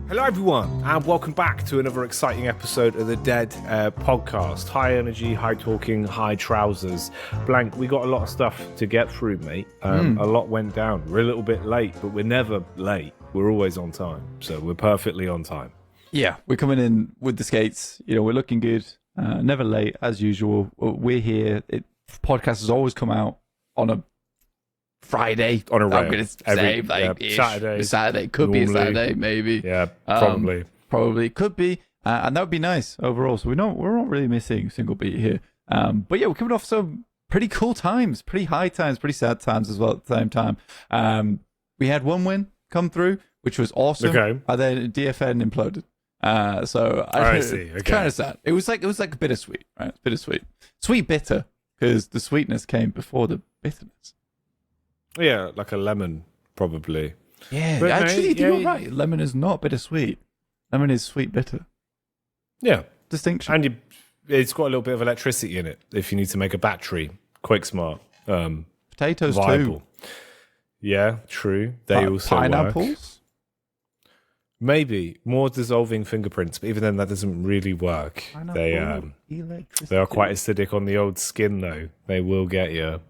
Hello everyone, and welcome back to another exciting episode of the Dead podcast. High energy, high talking, high trousers. Blank, we got a lot of stuff to get through, mate. A lot went down. We're a little bit late, but we're never late. We're always on time, so we're perfectly on time. Yeah, we're coming in with the skates. You know, we're looking good. Never late, as usual. We're here. Podcast has always come out on a Friday. On a I'm going to say, Saturday. Could normally be a Saturday, maybe. Yeah, probably. Probably could be. And that would be nice overall. So we're not really missing a single beat here. But yeah, we're coming off some pretty cool times, pretty high times, pretty sad times as well at the same time. We had one win come through, which was awesome. Okay. And then DFN imploded. So I see. Okay. It's kind of sad. It was like bittersweet, right? It's bittersweet. Sweet bitter, because the sweetness came before the bitterness. Yeah, like a lemon, probably. Yeah, but actually, you're right. Lemon is not bittersweet. Lemon is sweet bitter. Yeah. Distinction. And it's got a little bit of electricity in it if you need to make a battery. Quick, smart. Potatoes, viable. too. Yeah, true. They also pineapples? work. Maybe. More dissolving fingerprints, but even then, that doesn't really work. They are quite acidic on the old skin, though. They will get you.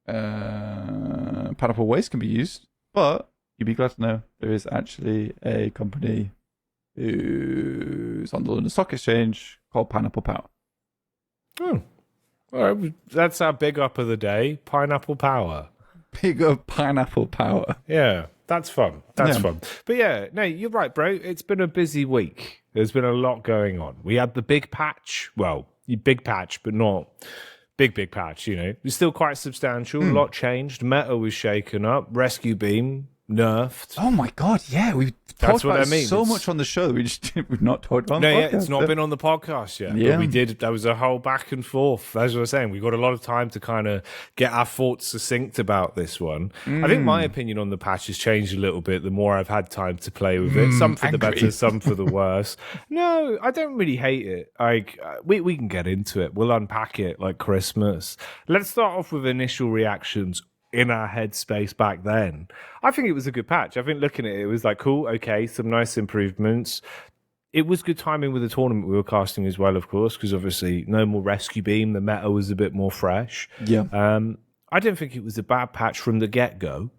Pineapple waste can be used, but you'd be glad to know there is actually a company who's on the London Stock Exchange called Pineapple Power. Oh, all right. That's our big up of the day. Pineapple Power. Big up Pineapple Power. Yeah, that's fun. That's fun. But yeah, no, you're right, bro. It's been a busy week. There's been a lot going on. We had the big patch. Well, big patch, but not big patch, you know. It's still quite substantial. A lot changed. Meta was shaken up. Rescue Beam nerfed. Oh my god, yeah. We've talked about it so much on the show. We've not talked about it. No, yeah, it's not been on the podcast yet. Yeah. But we did. There was a whole back and forth. As I was saying, we got a lot of time to kind of get our thoughts succinct about this one. I think my opinion on the patch has changed a little bit the more I've had time to play with it. Some for the better, some for the worse. No, I don't really hate it. Like we can get into it. We'll unpack it like Christmas. Let's start off with initial reactions in our headspace back then. I think it was a good patch. I think looking at it, it was like, cool, okay, some nice improvements. It was good timing with the tournament we were casting as well, of course, because obviously no more Rescue Beam. The meta was a bit more fresh. Yeah. I don't think it was a bad patch from the get-go.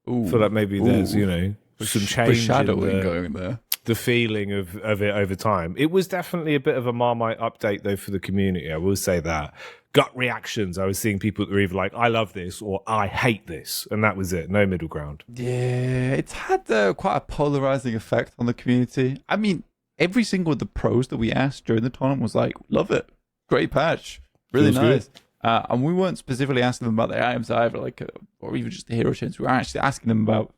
I feel like maybe there's, you know, some change in going there. The feeling of it over time. It was definitely a bit of a Marmite update, though, for the community. I will say that. Gut reactions. I was seeing people that were either like, I love this, or I hate this. And that was it. No middle ground. Yeah, it's had quite a polarizing effect on the community. I mean, every single of the pros that we asked during the tournament was like, love it. Great patch. Really nice. And we weren't specifically asking them about the items either, or even just the hero change. We were actually asking them about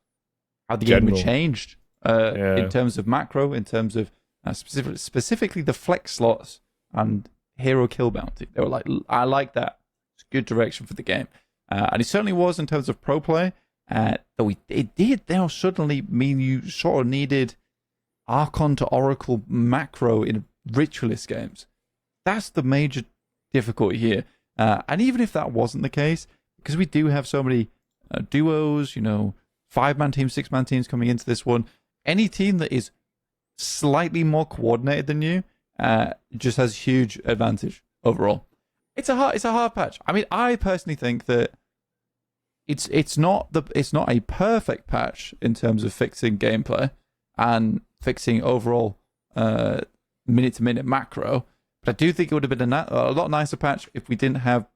how the game had changed in terms of macro, in terms of specifically the flex slots and hero kill bounty. They were like, I like that. It's good direction for the game. And it certainly was in terms of pro play. Though it did now suddenly mean you sort of needed Archon to Oracle macro in Ritualist games. That's the major difficulty here. And even if that wasn't the case, because we do have so many duos, you know, 5-man teams, 6-man teams coming into this one, any team that is slightly more coordinated than you just has huge advantage overall. It's a hard patch. I mean, I personally think that it's not a perfect patch in terms of fixing gameplay and fixing overall minute to minute macro. But I do think it would have been a lot nicer patch if we didn't have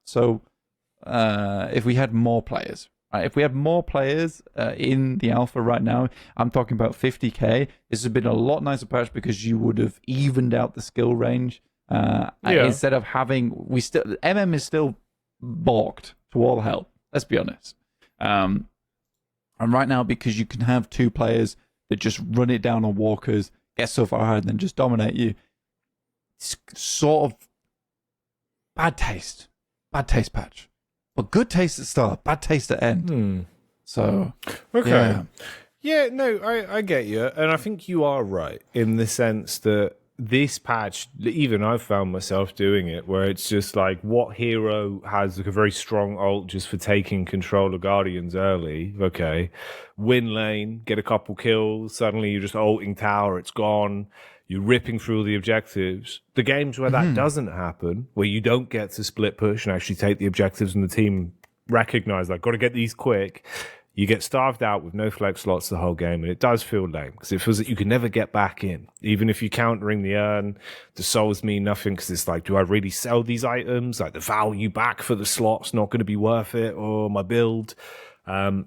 if we had more players. Right? If we had more players in the alpha right now, I'm talking about 50k. This has been a lot nicer patch because you would have evened out the skill range. Instead of having, MM is still balked to all hell. Let's be honest. And right now, because you can have two players that just run it down on walkers, get so far ahead, and then just dominate you. It's sort of bad taste patch. But good taste at start, bad taste at end. So, okay. Yeah, no, I get you. And I think you are right in the sense that this patch, even I've found myself doing it, where it's just like, what hero has like a very strong ult just for taking control of Guardians early? Okay, win lane, get a couple kills, suddenly you're just ulting tower, it's gone. You're ripping through the objectives. The games where that doesn't happen, where you don't get to split push and actually take the objectives and the team recognize, like, got to get these quick, you get starved out with no flex slots the whole game, and it does feel lame because it feels that you can never get back in. Even if you're countering the earn, the souls mean nothing because it's like, do I really sell these items? Like, the value back for the slot's not going to be worth it, or my build. I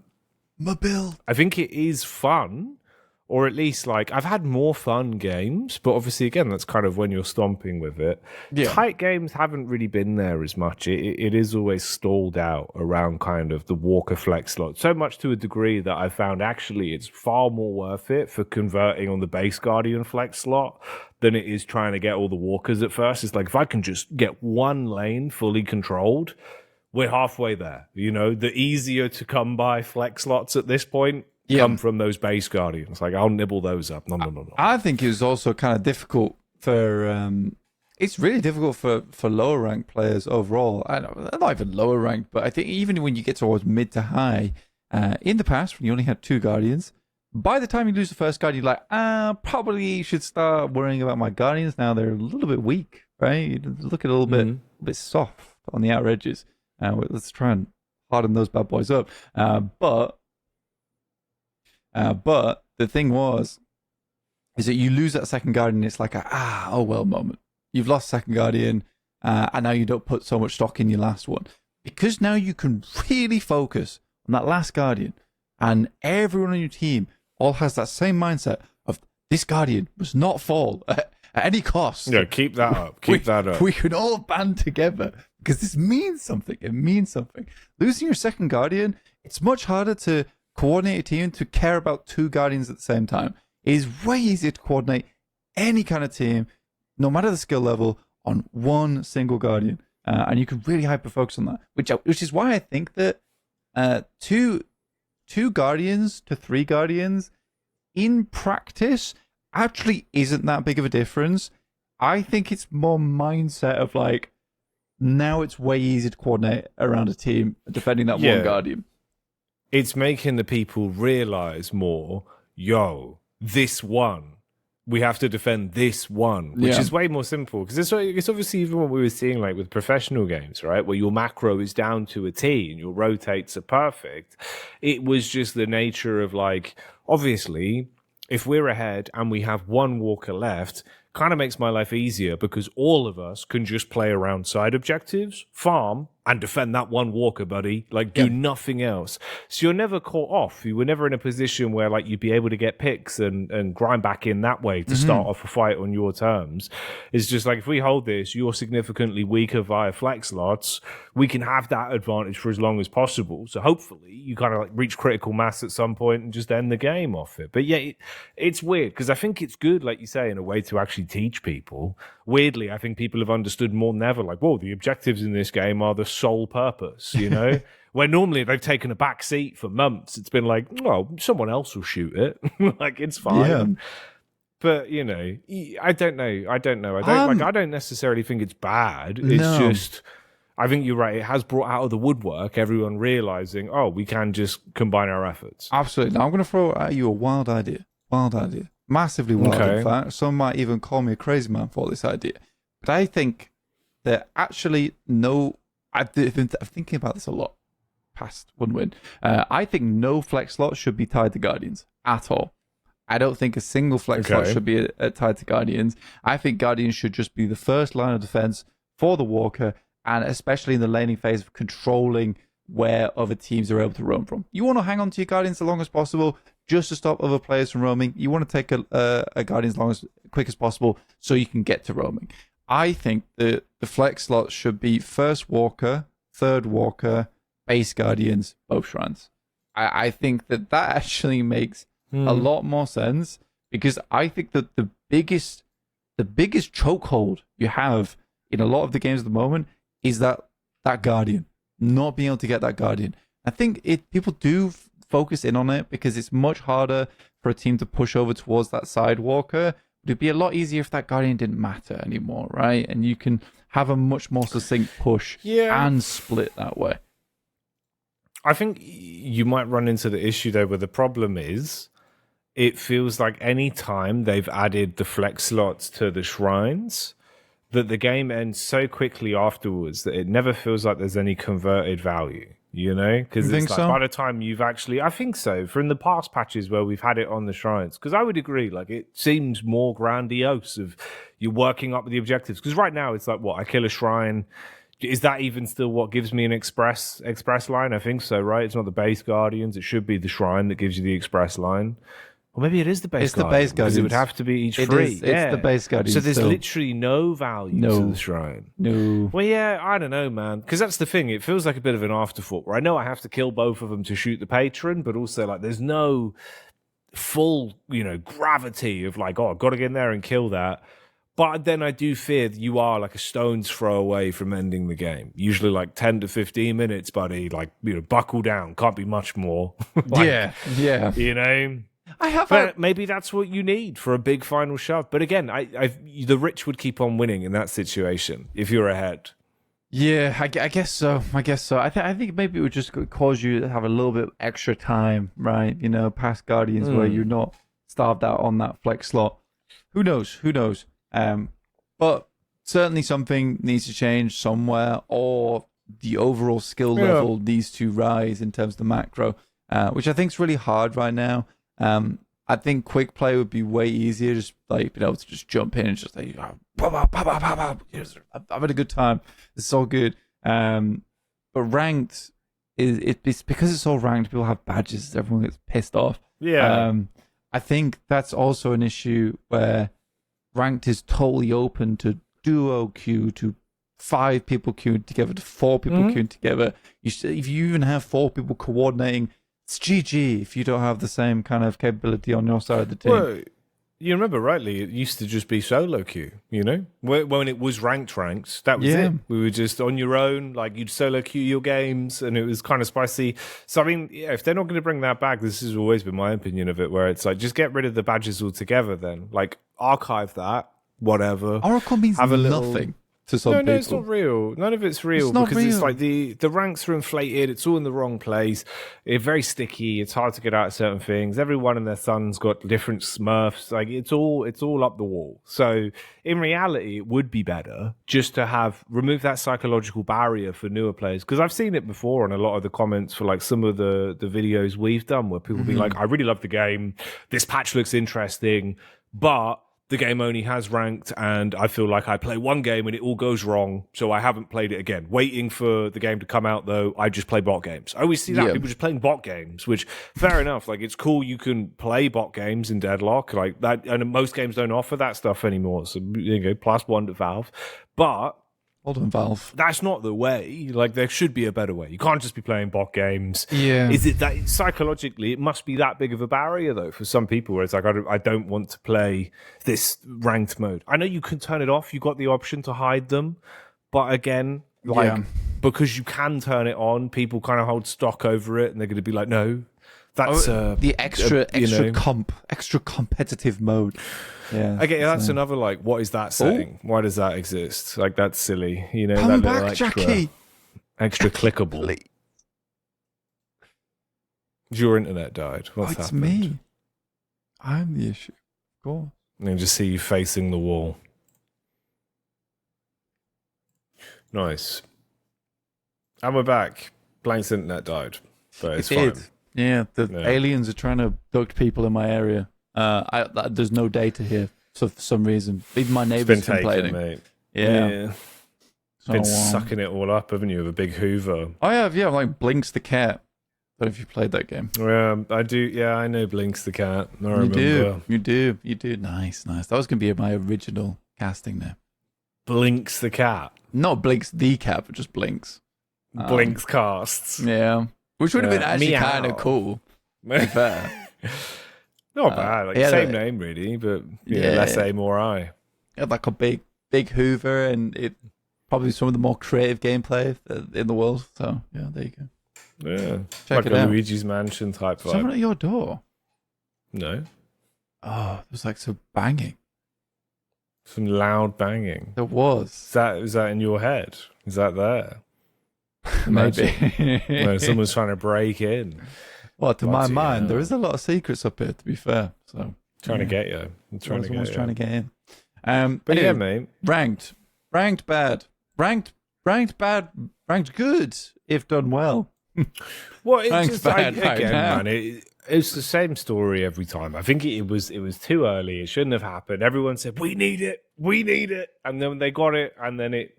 think it is fun. Or at least, like, I've had more fun games, but obviously, again, that's kind of when you're stomping with it. Yeah. Tight games haven't really been there as much. It is always stalled out around kind of the Walker flex slot. So much to a degree that I found actually it's far more worth it for converting on the base Guardian flex slot than it is trying to get all the Walkers at first. It's like, if I can just get one lane fully controlled, we're halfway there. You know, the easier to come by flex slots at this point come from those base Guardians. Like, I'll nibble those up. No. I think it was also kind of difficult for... it's really difficult for lower ranked players overall. I don't, not even lower ranked, but I think even when you get towards mid to high, in the past, when you only had 2 Guardians, by the time you lose the first Guardian, you're like, probably should start worrying about my Guardians now. They're a little bit weak, right? You look a little bit soft on the outer edges. Let's try and harden those bad boys up. But the thing is that you lose that second Guardian, it's like oh well moment. You've lost second Guardian, and now you don't put so much stock in your last one. Because now you can really focus on that last Guardian, and everyone on your team all has that same mindset of, this Guardian must not fall at any cost. Yeah, keep that up. Keep that up. We can all band together, because this means something. It means something. Losing your second Guardian, it's much harder to coordinate a team to care about 2 Guardians at the same time. It is way easier to coordinate any kind of team, no matter the skill level, on one single Guardian. And you can really hyper-focus on that, which is why I think that two Guardians to 3 Guardians in practice actually isn't that big of a difference. I think it's more mindset of like, now it's way easier to coordinate around a team defending that one Guardian. It's making the people realize more, this one. We have to defend this one, which is way more simple. Because it's obviously even what we were seeing like with professional games, right? Where your macro is down to a T and your rotates are perfect. It was just the nature of like, obviously, if we're ahead and we have 1 Walker left, kind of makes my life easier because all of us can just play around side objectives, farm, and defend that 1 Walker, buddy. Like, do nothing else. So you're never caught off. You were never in a position where, like, you'd be able to get picks and grind back in that way to start off a fight on your terms. It's just like, if we hold this, you're significantly weaker via flex slots, we can have that advantage for as long as possible. So hopefully you kind of, like, reach critical mass at some point and just end the game off it. But yeah, it's weird because I think it's good, like you say, in a way to actually teach people. Weirdly, I think people have understood more than ever, like, whoa, the objectives in this game are the sole purpose, you know? Where normally they've taken a back seat for months. It's been like, well, someone else will shoot it. Like, it's fine. Yeah. But, you know, I don't know. I don't necessarily think it's bad. It's just, I think you're right. It has brought out of the woodwork everyone realizing, oh, we can just combine our efforts. Absolutely. Now, I'm going to throw at you a wild idea. Massively wild, in fact. Some might even call me a crazy man for this idea. But I think that actually I've been thinking about this a lot past one win. I think no flex slot should be tied to Guardians at all. I don't think a single flex slot should be tied to Guardians. I think Guardians should just be the first line of defense for the Walker, and especially in the laning phase of controlling where other teams are able to roam from. You want to hang on to your Guardians as long as possible, just to stop other players from roaming. You want to take a Guardian as quick as possible so you can get to roaming. I think the flex slots should be first Walker, third Walker, base Guardians, both Shrines. I think that actually makes a lot more sense, because I think that the biggest chokehold you have in a lot of the games at the moment is that Guardian, not being able to get that Guardian. I think people do focus in on it because it's much harder for a team to push over towards that side Walker it'd be a lot easier if that Guardian didn't matter anymore, right? And you can have a much more succinct push and split that way. I think you might run into the issue, though, where the problem is it feels like any time they've added the flex slots to the shrines, that the game ends so quickly afterwards that it never feels like there's any converted value, you know? Because it's like by the time you've actually, I think so, from the past patches where we've had it on the shrines, because I would agree, like it seems more grandiose of you're working up with the objectives. Because right now it's like, what, I kill a shrine. Is that even still what gives me an express line? I think so, right? It's not the base Guardians. It should be the shrine that gives you the express line. Or maybe it is the base Guardian. It's the base Guardian. Because it would have to be each free. It's the base Guardian. So there's literally no value to the shrine. No. Well, yeah, I don't know, man. Because that's the thing. It feels like a bit of an afterthought where I know I have to kill both of them to shoot the patron, but also like there's no full, gravity of like, oh, I've got to get in there and kill that. But then I do fear that you are like a stone's throw away from ending the game. Usually like 10 to 15 minutes, buddy. Like, buckle down. Can't be much more. Yeah. Maybe that's what you need for a big final shove. But again, the rich would keep on winning in that situation if you're ahead. Yeah, I guess so. I think maybe it would just cause you to have a little bit extra time, right? Past Guardians where you're not starved out on that flex slot. Who knows? But certainly something needs to change somewhere, or the overall skill level needs to rise in terms of the macro, which I think is really hard right now. I think quick play would be way easier, just like being able to just jump in and just like, I'm having a good time. It's so good. But ranked it's because it's all ranked. People have badges. Everyone gets pissed off. Yeah. I think that's also an issue where ranked is totally open to duo queue, to 5 people queuing together, to 4 people queuing together. If you even have 4 people coordinating, it's GG if you don't have the same kind of capability on your side of the team. Well, you remember rightly, it used to just be solo queue, When it was ranked, that was it. We were just on your own, like you'd solo queue your games, and it was kind of spicy. So, I mean, if they're not going to bring that back, this has always been my opinion of it, where it's like, just get rid of the badges altogether then. Like, archive that, whatever. Oracle means nothing to some people. No, it's not real. None of it's real it's like the ranks are inflated. It's all in the wrong place. It's very sticky. It's hard to get out of certain things. Everyone and their son's got different smurfs. Like it's all up the wall. So in reality, it would be better just to remove that psychological barrier for newer players. Because I've seen it before on a lot of the comments for like some of the videos we've done where people be like, I really love the game. This patch looks interesting, but the game only has ranked, and I feel like I play one game and it all goes wrong, so I haven't played it again. Waiting for the game to come out, though, I just play bot games. I always see that, people just playing bot games, which, fair enough, like, it's cool you can play bot games in Deadlock, like that, and most games don't offer that stuff anymore, so, +1 to Valve, but hold on, Valve. That's not the way. Like, there should be a better way. You can't just be playing bot games. Yeah. Is it that psychologically it must be that big of a barrier though for some people where it's like I don't want to play this ranked mode. I know you can turn it off. You got the option to hide them, but again, because you can turn it on, people kind of hold stock over it, and they're going to be like, no, that's the extra competitive mode. Yeah, okay, that's another like, what is that setting? Why does that exist? Like, that's silly, Come that back, Jacky. Extra clickable. Your internet died. What's happened? It's me. I'm the issue. Go on. And just see you facing the wall. Nice. And we're back. Blank's internet died, but it's fine. Yeah, aliens are trying to abduct people in my area. There's no data here for some reason. Even my neighbours complaining. Mate. Yeah. Been sucking it all up, haven't you, with a big Hoover? I have, like Blinks the cat. But if you played that game. Yeah, I do. Yeah, I know Blinks the cat. I remember. You do. Nice. That was going to be my original casting name. Blinks the cat. Not Blinks the cat, but just Blinks. Blinks casts. Yeah. Which would have been actually kind of cool. To be fair. Not bad. Like, same name, really, but less A, more I. It had like a big Hoover, and it probably some of the more creative gameplay in the world. So, yeah, there you go. Yeah. Check like it a out. Luigi's Mansion type vibe. Someone at your door? No. Oh, it was like so banging. Some loud banging. There was. Is that in your head? Is that there? Maybe. When someone's trying to break in. Well, to my mind, there is a lot of secrets up here, to be fair. So trying to get you. Someone's trying to get in. But anyway, yeah, mate. Ranked bad. Ranked bad. Ranked good, if done well. Well, it's just again, man. It's the same story every time. I think it was too early. It shouldn't have happened. Everyone said we need it, and then they got it, and then it,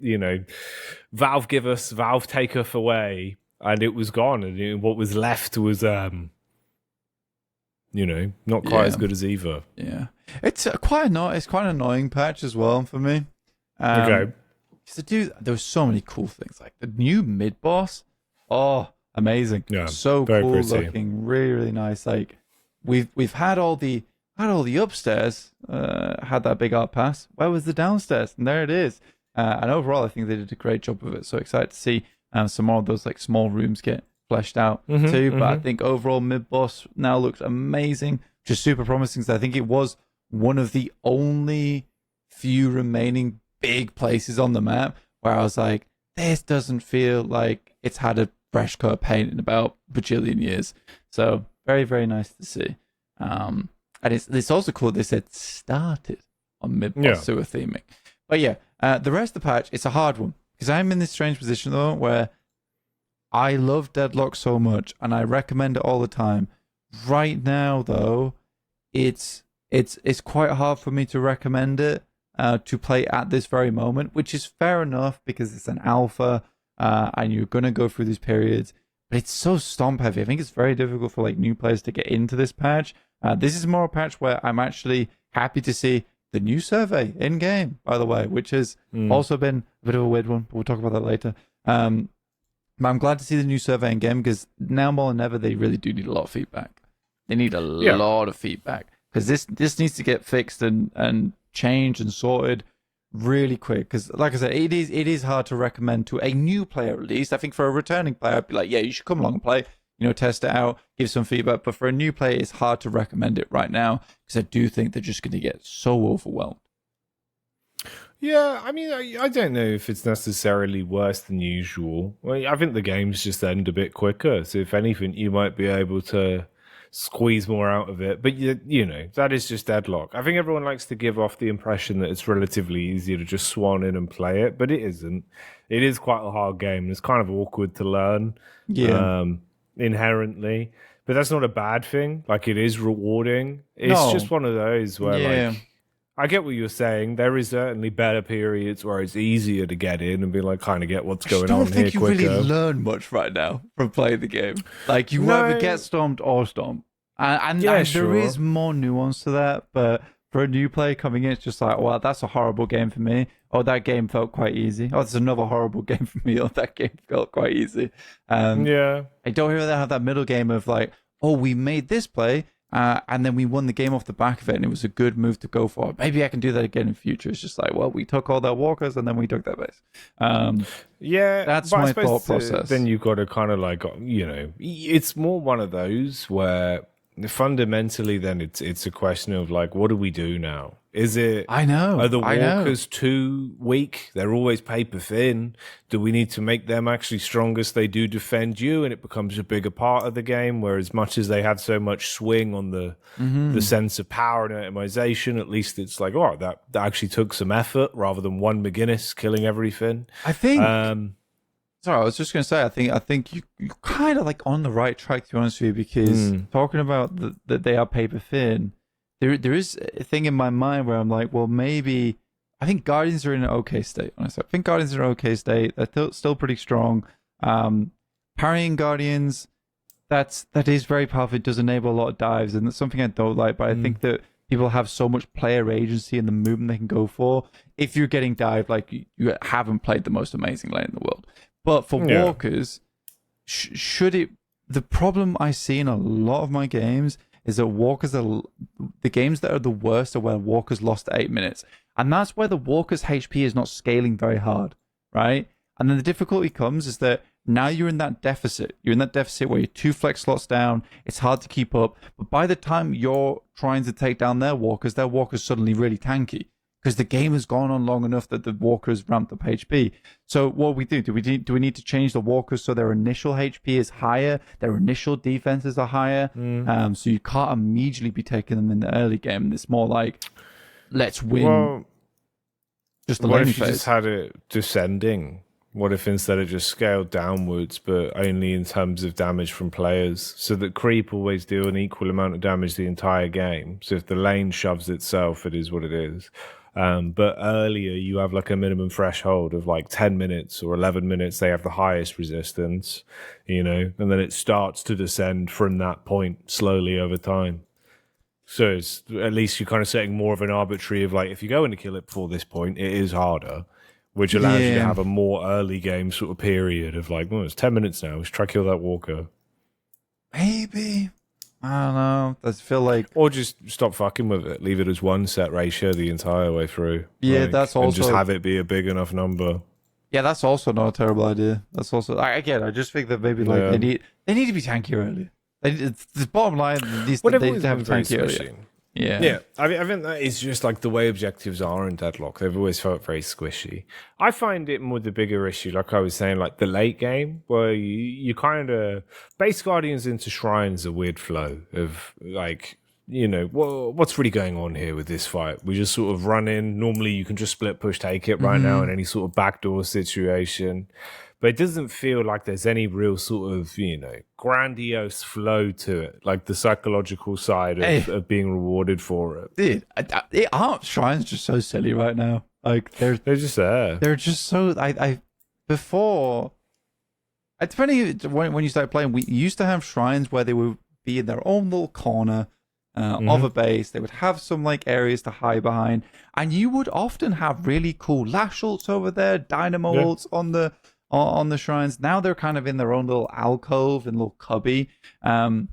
Valve give us, Valve take us away, and it was gone. And what was left was, not quite as good as either. Yeah, it's quite an annoying patch as well for me. Okay, because there were so many cool things, like the new mid boss. Oh. Amazing. Yeah, so cool pretty. Looking, really, really nice. Like we've had all the upstairs, had that big art pass. Where was the downstairs? And there it is. And overall, I think they did a great job of it. So excited to see some more of those like small rooms get fleshed out too. But I think overall mid boss now looks amazing, just super promising. So I think it was one of the only few remaining big places on the map where I was like, this doesn't feel like it's had a fresh coat of paint in about a bajillion years. So very, very nice to see. And it's also cool they said started on mid-boss sewer theming. But yeah, the rest of the patch, it's a hard one. Because I'm in this strange position though where I love Deadlock so much and I recommend it all the time. Right now though, it's quite hard for me to recommend it to play at this very moment, which is fair enough because it's an alpha. And you're going to go through these periods, but it's so stomp heavy. I think it's very difficult for like new players to get into this patch. This is more a patch where I'm actually happy to see the new survey in game, by the way, which has also been a bit of a weird one, but we'll talk about that later. But I'm glad to see the new survey in game because now more than ever, they really do need a lot of feedback. They need a lot of feedback because this needs to get fixed and changed and sorted really quick, because like I said, it is hard to recommend to a new player. At least I think for a returning player, I'd be like, yeah, you should come along and play, test it out, give some feedback. But for a new player, it's hard to recommend it right now because I do think they're just going to get so overwhelmed. Yeah, I mean, I don't know if it's necessarily worse than usual. Well, I think the games just end a bit quicker, so if anything, you might be able to squeeze more out of it. But that is just Deadlock. I think everyone likes to give off the impression that it's relatively easy to just swan in and play it, but it isn't. It is quite a hard game, and it's kind of awkward to learn inherently. But that's not a bad thing. Like, it is rewarding. It's just one of those where like, I get what you're saying. There is certainly better periods where it's easier to get in and be like, kind of get what's going on here quicker. I don't think you really learn much right now from playing the game. Like, you either get stomped or stomp. And there is more nuance to that, but for a new player coming in, it's just like, well, that's a horrible game for me. Oh, that game felt quite easy. Oh, there's another horrible game for me. Oh, that game felt quite easy. I don't really have that middle game of like, oh, we made this play, and then we won the game off the back of it, and it was a good move to go for. Maybe I can do that again in future. It's just like, well, we took all their walkers, and then we took their base. That's my thought process. Then you've got to kind of like, it's more one of those where fundamentally then it's a question of like, what do we do now? Is it are the walkers too weak? They're always paper thin. Do we need to make them actually stronger so they do defend you and it becomes a bigger part of the game, where as much as they have so much swing on the sense of power and itemization, at least it's like, oh, that actually took some effort rather than one McGinnis killing everything. I think sorry, I was just going to say, I think you're kind of like on the right track, to be honest with you, because talking about that they are paper thin, there is a thing in my mind where I'm like, well, maybe I think Guardians are in an okay state. Honestly, I think Guardians are in an okay state. They're still pretty strong. Parrying Guardians, that is very powerful. It does enable a lot of dives, and that's something I don't like. But I think that people have so much player agency in the movement they can go for. If you're getting dived, like you haven't played the most amazing lane in the world. But for walkers, the problem I see in a lot of my games is that walkers are the games that are the worst are where walkers lost 8 minutes. And that's where the walker's HP is not scaling very hard, right? And then the difficulty comes is that now you're in that deficit. You're in that deficit where you're 2 flex slots down. It's hard to keep up. But by the time you're trying to take down their walkers suddenly really tanky. because the game has gone on long enough that the walkers ramped up HP. So what we do we need to change the walkers so their initial HP is higher, their initial defenses are higher, so you can't immediately be taking them in the early game. It's more like, let's win. Well, just the what laning if you phase. just had it descending? What if instead it just scaled downwards, but only in terms of damage from players, so that creep always do an equal amount of damage the entire game? So if the lane shoves itself, it is what it is. But earlier, you have like a minimum threshold of like 10 minutes or 11 minutes. They have the highest resistance, and then it starts to descend from that point slowly over time. So it's, at least you're kind of setting more of an arbitrary of like, if you go in to kill it before this point, it is harder, which allows you to have a more early game sort of period of like, it's 10 minutes now. Let's try to kill that walker. Maybe. I don't know. I feel like... Or just stop fucking with it. Leave it as one set ratio the entire way through. Yeah, that's also... And just have it be a big enough number. Yeah, that's also not a terrible idea. That's also... I just think that maybe like they need to be tanky early. The bottom line, they need to have tanky early. Yeah. I think that is just like the way objectives are in Deadlock. They've always felt very squishy. I find it more the bigger issue, like I was saying, like the late game, where you kind of base Guardians into Shrines, a weird flow of like, what's really going on here with this fight? We just sort of run in. Normally you can just split push take it right now in any sort of backdoor situation. But it doesn't feel like there's any real sort of, grandiose flow to it, like the psychological side of being rewarded for it. Dude, aren't Shrines just so silly right now? Like they're just there. They're just so before. Depending when you start playing, we used to have Shrines where they would be in their own little corner of a base. They would have some like areas to hide behind, and you would often have really cool Lash ults over there, Dynamo ults on the Shrines. Now they're kind of in their own little alcove and little cubby, and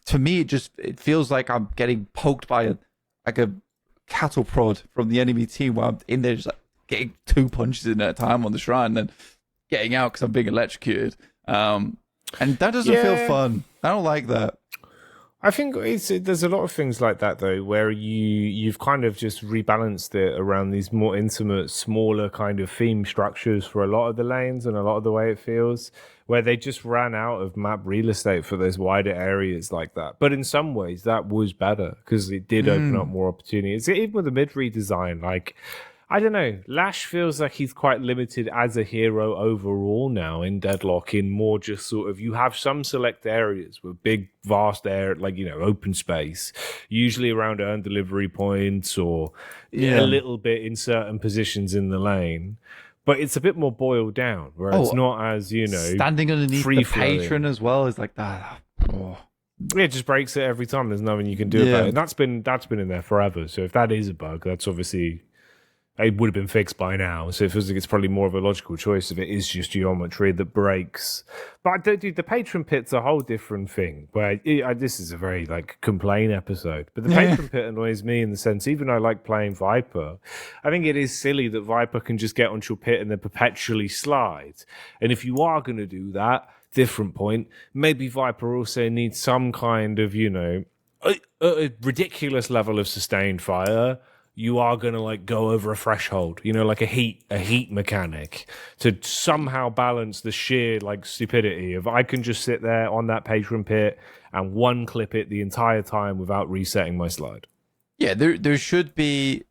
to me it feels like I'm getting poked by a cattle prod from the enemy team, while I'm in there just like getting 2 punches in at a time on the Shrine and then getting out because I'm being electrocuted, and that doesn't feel fun. I don't like that. I think there's a lot of things like that though, where you've kind of just rebalanced it around these more intimate, smaller kind of theme structures for a lot of the lanes and a lot of the way it feels, where they just ran out of map real estate for those wider areas like that. But in some ways, that was better because it did open up more opportunities. Even with the mid redesign, like, I don't know, Lash feels like he's quite limited as a hero overall now in Deadlock, in more just sort of, you have some select areas with big, vast air, like, open space, usually around earned delivery points or a little bit in certain positions in the lane. But it's a bit more boiled down, where it's not as, standing underneath the patron as well is like that. It just breaks it every time. There's nothing you can do about it. And that's been in there forever. So if that is a bug, that's obviously... it would have been fixed by now, so it feels like it's probably more of a logical choice if it is just geometry that breaks. But the patron pit's a whole different thing. Where this is a very complain episode, but the patron pit annoys me in the sense, even though I like playing Viper, I think it is silly that Viper can just get onto your pit and then perpetually slide. And if you are going to do that, different point. Maybe Viper also needs some kind of a ridiculous level of sustained fire. You are going to go over a threshold, like a heat mechanic to somehow balance the sheer stupidity of, I can just sit there on that patron pit and one clip it the entire time without resetting my slide. Yeah, there should be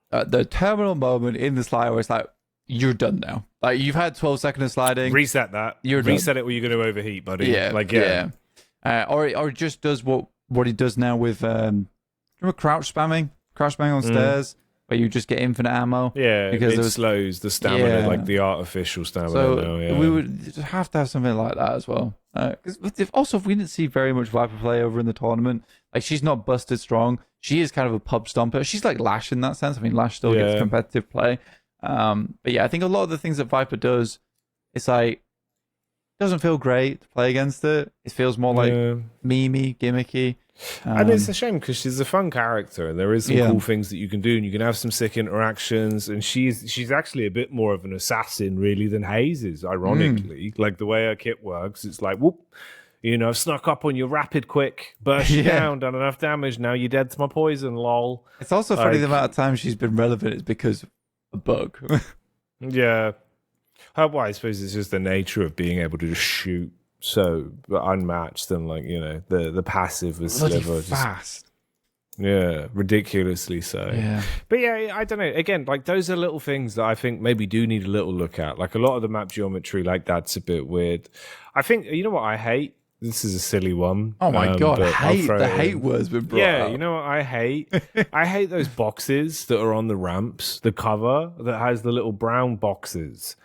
the terminal moment in the slide where it's like, you're done now. Like, you've had 12 seconds of sliding. Reset that. Reset it or you're going to overheat, buddy. Yeah. Or it just does what he does now with remember crouch spamming on stairs, where you just get infinite ammo. Yeah, because it slows the stamina, like the artificial stamina. So we would have to have something like that as well. Because if we didn't see very much Viper play over in the tournament, she's not busted strong. She is kind of a pub stomper. She's like Lash in that sense. I mean, Lash still gets competitive play. But yeah, I think a lot of the things that Viper does, it's doesn't feel great to play against it. It feels more like memey, gimmicky. And it's a shame because she's a fun character and there is some cool things that you can do and you can have some sick interactions, and she's actually a bit more of an assassin really than Hayes is, ironically. Like the way her kit works, it's like, whoop, Snuck up on you rapid quick, burst you down, done enough damage, now you're dead to my poison, lol. It's also funny the amount of time she's been relevant is because of a bug. Yeah. Well, I suppose it's just the nature of being able to just shoot so unmatched, and the passive was Sliver fast. Ridiculously so. Yeah. But yeah, I don't know. Again, those are little things that I think maybe do need a little look at. Like a lot of the map geometry, that's a bit weird. I think, you know what I hate? This is a silly one. Oh my God, hate word's been brought up. You know what I hate? I hate those boxes that are on the ramps, the cover that has the little brown boxes.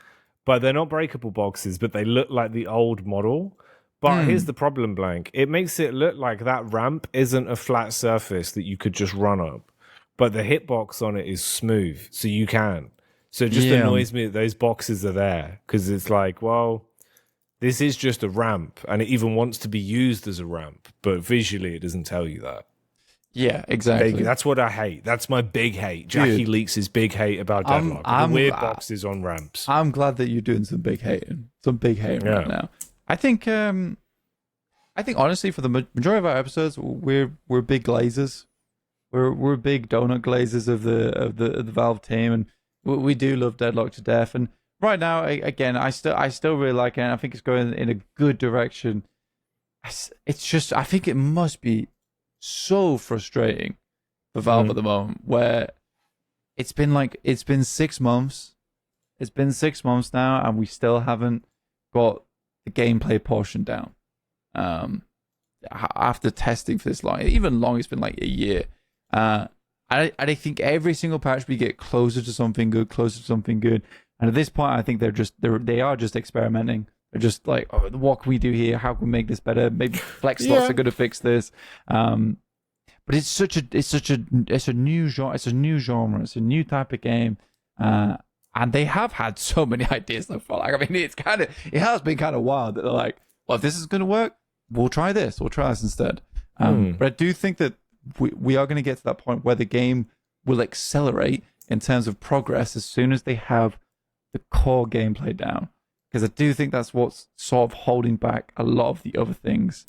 But they're not breakable boxes, but they look like the old model. But here's the problem, Blank. It makes it look like that ramp isn't a flat surface that you could just run up. But the hitbox on it is smooth, so you can. So it just annoys me that those boxes are there. Because it's like, well, this is just a ramp. And it even wants to be used as a ramp. But visually, it doesn't tell you that. Yeah, exactly. That's what I hate. That's my big hate. Jacky leaks his big hate about Deadlock. The weird boxes on ramps. I'm glad that you're doing some big hating. Right now. I think honestly, for the majority of our episodes, we're big glazers. We're big donut glazers of the Valve team, and we do love Deadlock to death. And right now, again, I still really like it. And I think it's going in a good direction. It's just, I think it must be so frustrating for Valve at the moment, where it's been 6 months. It's been 6 months now, and we still haven't got the gameplay portion down. After testing for this long, even long, it's been like a year. I think every single patch we get closer to something good. And at this point, I think they are just experimenting. They're just like, oh, what can we do here? How can we make this better? Maybe flex slots are going to fix this. But it's a new genre. It's a new type of game. And they have had so many ideas so far. Like, I mean, it has been kind of wild that they're like, well, if this is going to work, we'll try this. We'll try this instead. But I do think that we are going to get to that point where the game will accelerate in terms of progress as soon as they have the core gameplay down. Because I do think that's what's sort of holding back a lot of the other things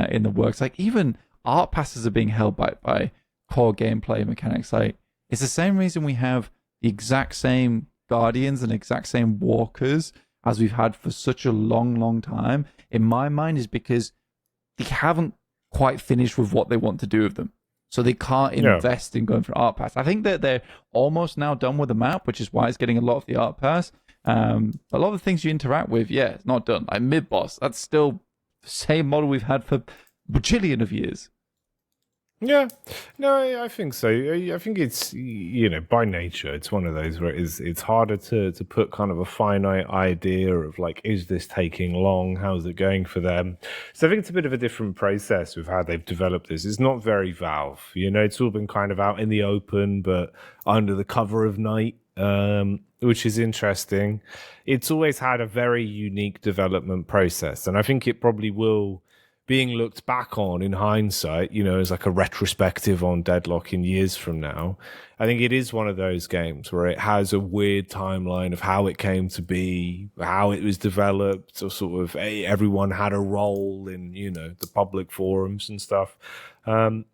in the works. Like, even art passes are being held back by core gameplay mechanics. Like, it's the same reason we have the exact same Guardians and exact same Walkers as we've had for such a long time. In my mind, is because they haven't quite finished with what they want to do with them. So they can't invest in going for art pass. I think that they're almost now done with the map, which is why it's getting a lot of the art pass. A lot of the things you interact with, it's not done. Like mid-boss, that's still the same model we've had for a bajillion of years. Yeah, no, I think so. I think it's, by nature, it's one of those where it's harder to put kind of a finite idea of like, is this taking long? How's it going for them? So I think it's a bit of a different process with how they've developed this. It's not very Valve, it's all been kind of out in the open, but under the cover of night, which is interesting. It's always had a very unique development process, and I think it probably will, being looked back on in hindsight, as like a retrospective on Deadlock in years from now. I think it is one of those games where it has a weird timeline of how it came to be, how it was developed, or sort of everyone had a role in, the public forums and stuff. But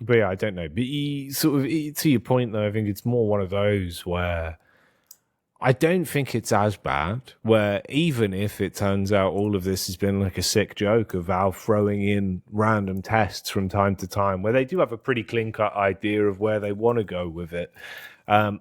yeah, I don't know. But to your point, though, I think it's more one of those where I don't think it's as bad, where even if it turns out all of this has been like a sick joke of Valve throwing in random tests from time to time, where they do have a pretty clean-cut idea of where they want to go with it.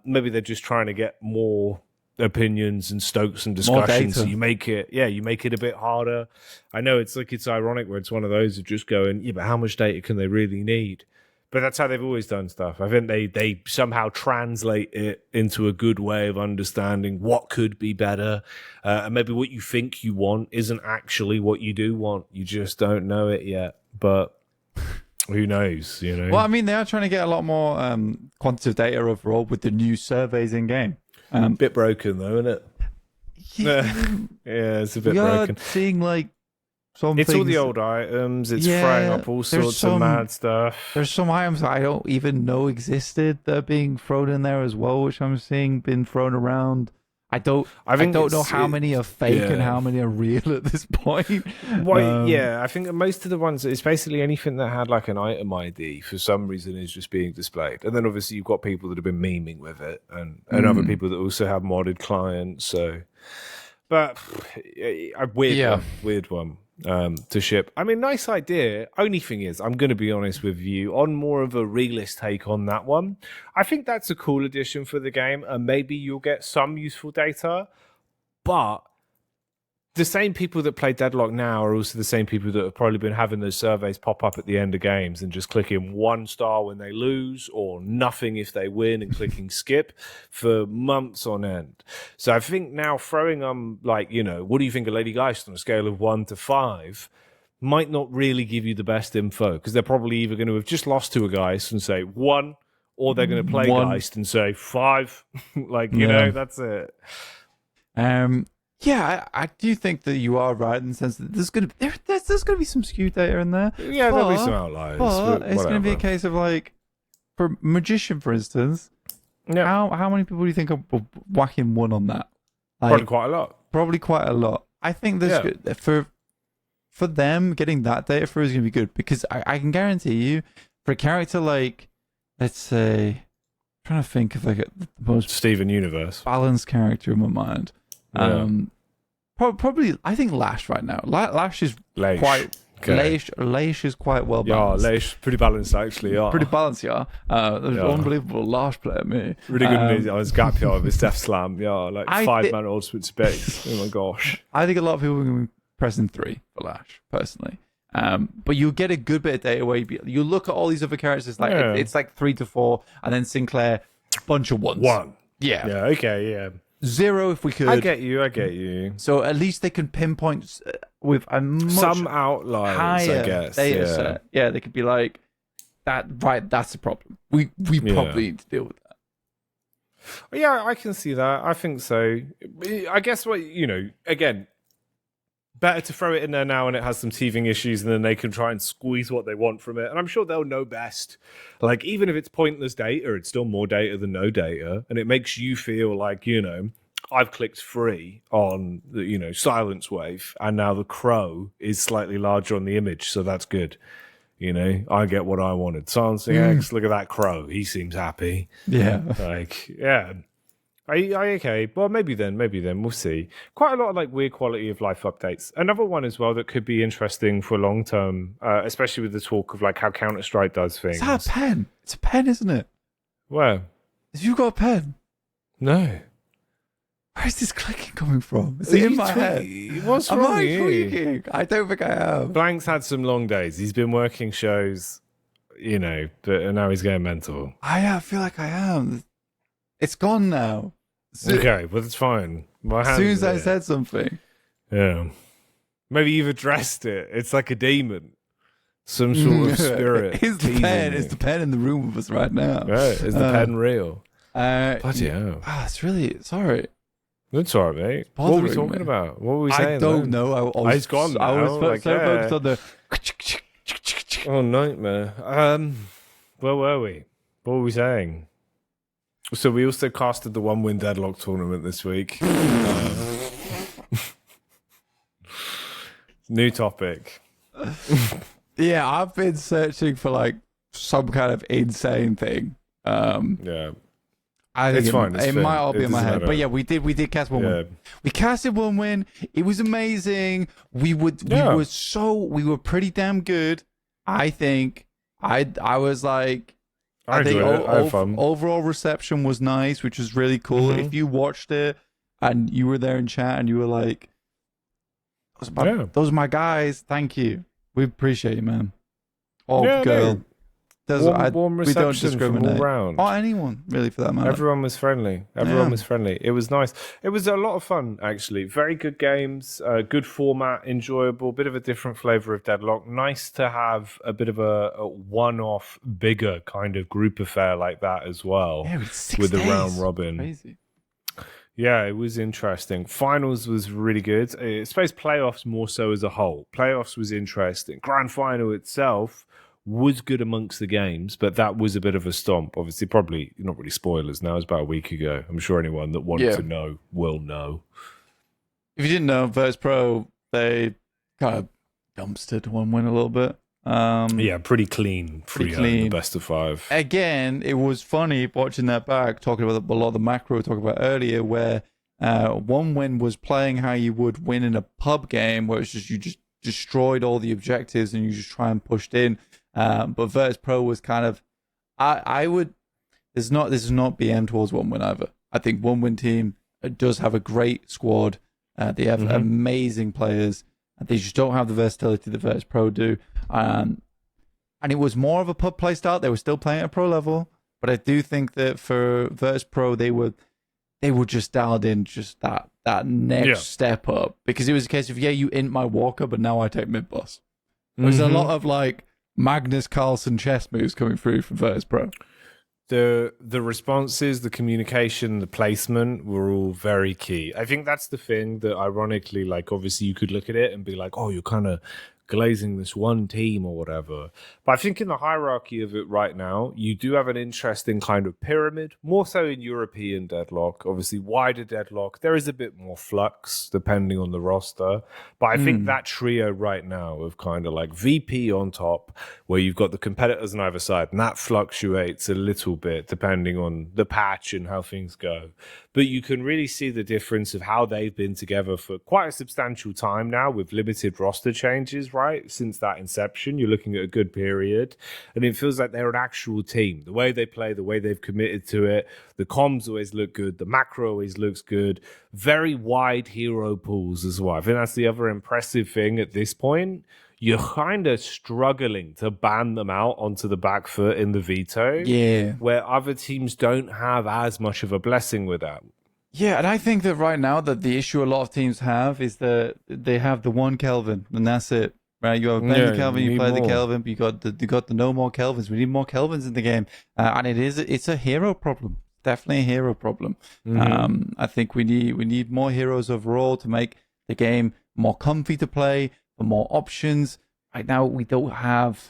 Maybe they're just trying to get more opinions and stoke some discussions. So you make it a bit harder. I know it's ironic where it's one of those of just going, but how much data can they really need? But that's how they've always done stuff. I think they somehow translate it into a good way of understanding what could be better. And maybe what you think you want isn't actually what you do want. You just don't know it yet. But who knows, Well, I mean, they are trying to get a lot more quantitative data overall with the new surveys in game. Bit broken, though, isn't it? Yeah, it's a bit broken. Seeing it's all the old items. It's throwing up all sorts of mad stuff. There's some items I don't even know existed that are being thrown in there as well, which I'm seeing been thrown around. I don't know how many are fake and how many are real at this point. Well, I think most of the ones, it's basically anything that had like an item ID for some reason is just being displayed. And then obviously you've got people that have been memeing with it and other people that also have modded clients. So, but a weird one to ship. I mean, nice idea. Only thing is, I'm going to be honest with you, on more of a realist take on that one. I think that's a cool addition for the game, and maybe you'll get some useful data. But the same people that play Deadlock now are also the same people that have probably been having those surveys pop up at the end of games and just clicking 1 star when they lose or nothing if they win and clicking skip for months on end. So I think now throwing what do you think of Lady Geist on a scale of 1 to 5 might not really give you the best info, because they're probably either going to have just lost to a Geist and say 1, or they're going to play Geist and say 5. That's it. Yeah, I do think that you are right in the sense that there's going to be some skew data in there. Yeah, there'll be some outliers. But it's going to be a case of like, for Magician, for instance, how many people do you think are whacking 1 on that? Like, probably quite a lot. Probably quite a lot. I think for them, getting that data for is going to be good, because I can guarantee you, for a character like, let's say, I'm trying to think of like the most Steven Universe balanced character in my mind. Probably, I think Lash right now. Lash is quite. Lash is quite well balanced. Yeah, Lash pretty balanced actually. Yeah, pretty balanced. Yeah, unbelievable Lash player, me. Really good on his gap here with his Death Slam. Yeah, like 5-man ultimate space. Oh my gosh. I think a lot of people are going to be pressing 3 for Lash personally. But you get a good bit of data where you look at all these other characters. Like it's like 3 to 4, and then Sinclair, bunch of 1s. 1. Yeah. Yeah. Okay. Yeah. 0 if we could. I get you. So at least they can pinpoint with a much some outliers, higher I guess. Data set. Yeah, they could be like, that. Right, that's a problem. We probably need to deal with that. Yeah, I can see that. I think so. I guess again, better to throw it in there now and it has some teething issues, and then they can try and squeeze what they want from it. And I'm sure they'll know best. Like, even if it's pointless data, it's still more data than no data. And it makes you feel like, I've clicked 3 on the, Silence Wave, and now the crow is slightly larger on the image. So that's good. I get what I wanted. Silencing X, look at that crow. He seems happy. Yeah. Okay, well, maybe then we'll see. Quite a lot of like weird quality of life updates. Another one as well that could be interesting for long term, especially with the talk of like how Counter-Strike does things. Is that a pen? It's a pen, isn't it? Where? Have you got a pen? No. Where is this clicking coming from? Is it in my head? What's wrong with you? Tweaking? I don't think I am. Blank's had some long days. He's been working shows, but now he's getting mental. I feel like I am. It's gone now. Okay, but it's fine. As soon as I said something. Yeah. Maybe you've addressed it. It's like a demon. Some sort of spirit. It's the pen in the room with us right now. Right. Is the pen real? Bloody hell. It's really... Sorry. It's all right, mate. What were we talking about? What were we saying? I don't know. He's gone now. I was so focused on the... Oh, nightmare. Where were we? What were we saying? So we also casted the 1-win Deadlock tournament this week. New topic. Yeah, I've been searching for like some kind of insane thing. Yeah. I think it's fine. It might all be in my head. But yeah, we did cast 1-win. We casted 1-win. It was amazing. We were pretty damn good. I think. I was like, I think overall reception was nice, which was really cool. If you watched it and you were there in chat and you were like, those are my guys, thank you. We appreciate you, man. Girl. Warm reception, we don't discriminate. From all round. Or anyone, really, for that matter. Everyone was friendly. Was friendly. It was nice. It was a lot of fun, actually. Very good games, good format, enjoyable, bit of a different flavour of Deadlock. Nice to have a bit of a one-off, bigger kind of group affair like that as well. Yeah, with the round robin. Crazy. Yeah, it was interesting. Finals was really good. I suppose playoffs more so as a whole. Playoffs was interesting. Grand final itself was good amongst the games, but that was a bit of a stomp. Obviously, probably not really spoilers now. It was about a week ago. I'm sure anyone that wants to know will know. If you didn't know, Virtus Pro, they kind of dumpstered 1-win a little bit. Pretty clean. Pretty clean. The best of 5. Again, it was funny watching that back, talking about a lot of the macro we talked about earlier, where 1-win was playing how you would win in a pub game, where it's just you just destroyed all the objectives and you just try and pushed in. But Virtus Pro was kind of, I would, this is not BM towards 1-win either. I think 1-win team does have a great squad. They have amazing players. They just don't have the versatility that Virtus Pro do. And it was more of a pub play style. They were still playing at a pro level, but I do think that for Virtus Pro, they were just dialed in just that next step up, because it was a case of, you int my Walker, but now I take mid boss. There was a lot of like Magnus Carlsen chess moves coming through from Virtus Pro. The responses, the communication, the placement were all very key. I think that's the thing that, ironically, like, obviously you could look at it and be like, oh, you're kind of glazing this one team or whatever. But I think in the hierarchy of it right now, you do have an interesting kind of pyramid, more so in European Deadlock. Obviously, wider Deadlock, there is a bit more flux depending on the roster. But I think that trio right now of kind of like VP on top, where you've got the competitors on either side, and that fluctuates a little bit depending on the patch and how things go. But you can really see the difference of how they've been together for quite a substantial time now, with limited roster changes, right? Since that inception, you're looking at a good period. And it feels like they're an actual team. The way they play, the way they've committed to it, the comms always look good, the macro always looks good. Very wide hero pools as well. I think that's the other impressive thing at this point. You're kind of struggling to ban them out onto the back foot in the veto. Yeah. Where other teams don't have as much of a blessing with that. Yeah, and I think that right now that the issue a lot of teams have is that they have the one Kelvin, and that's it. Right? You have a Kelvin, you play the Kelvin, but you got the no more Kelvins. We need more Kelvins in the game. And it's a hero problem. Definitely a hero problem. I think we need more heroes overall to make the game more comfy to play, for more options. Right now we don't have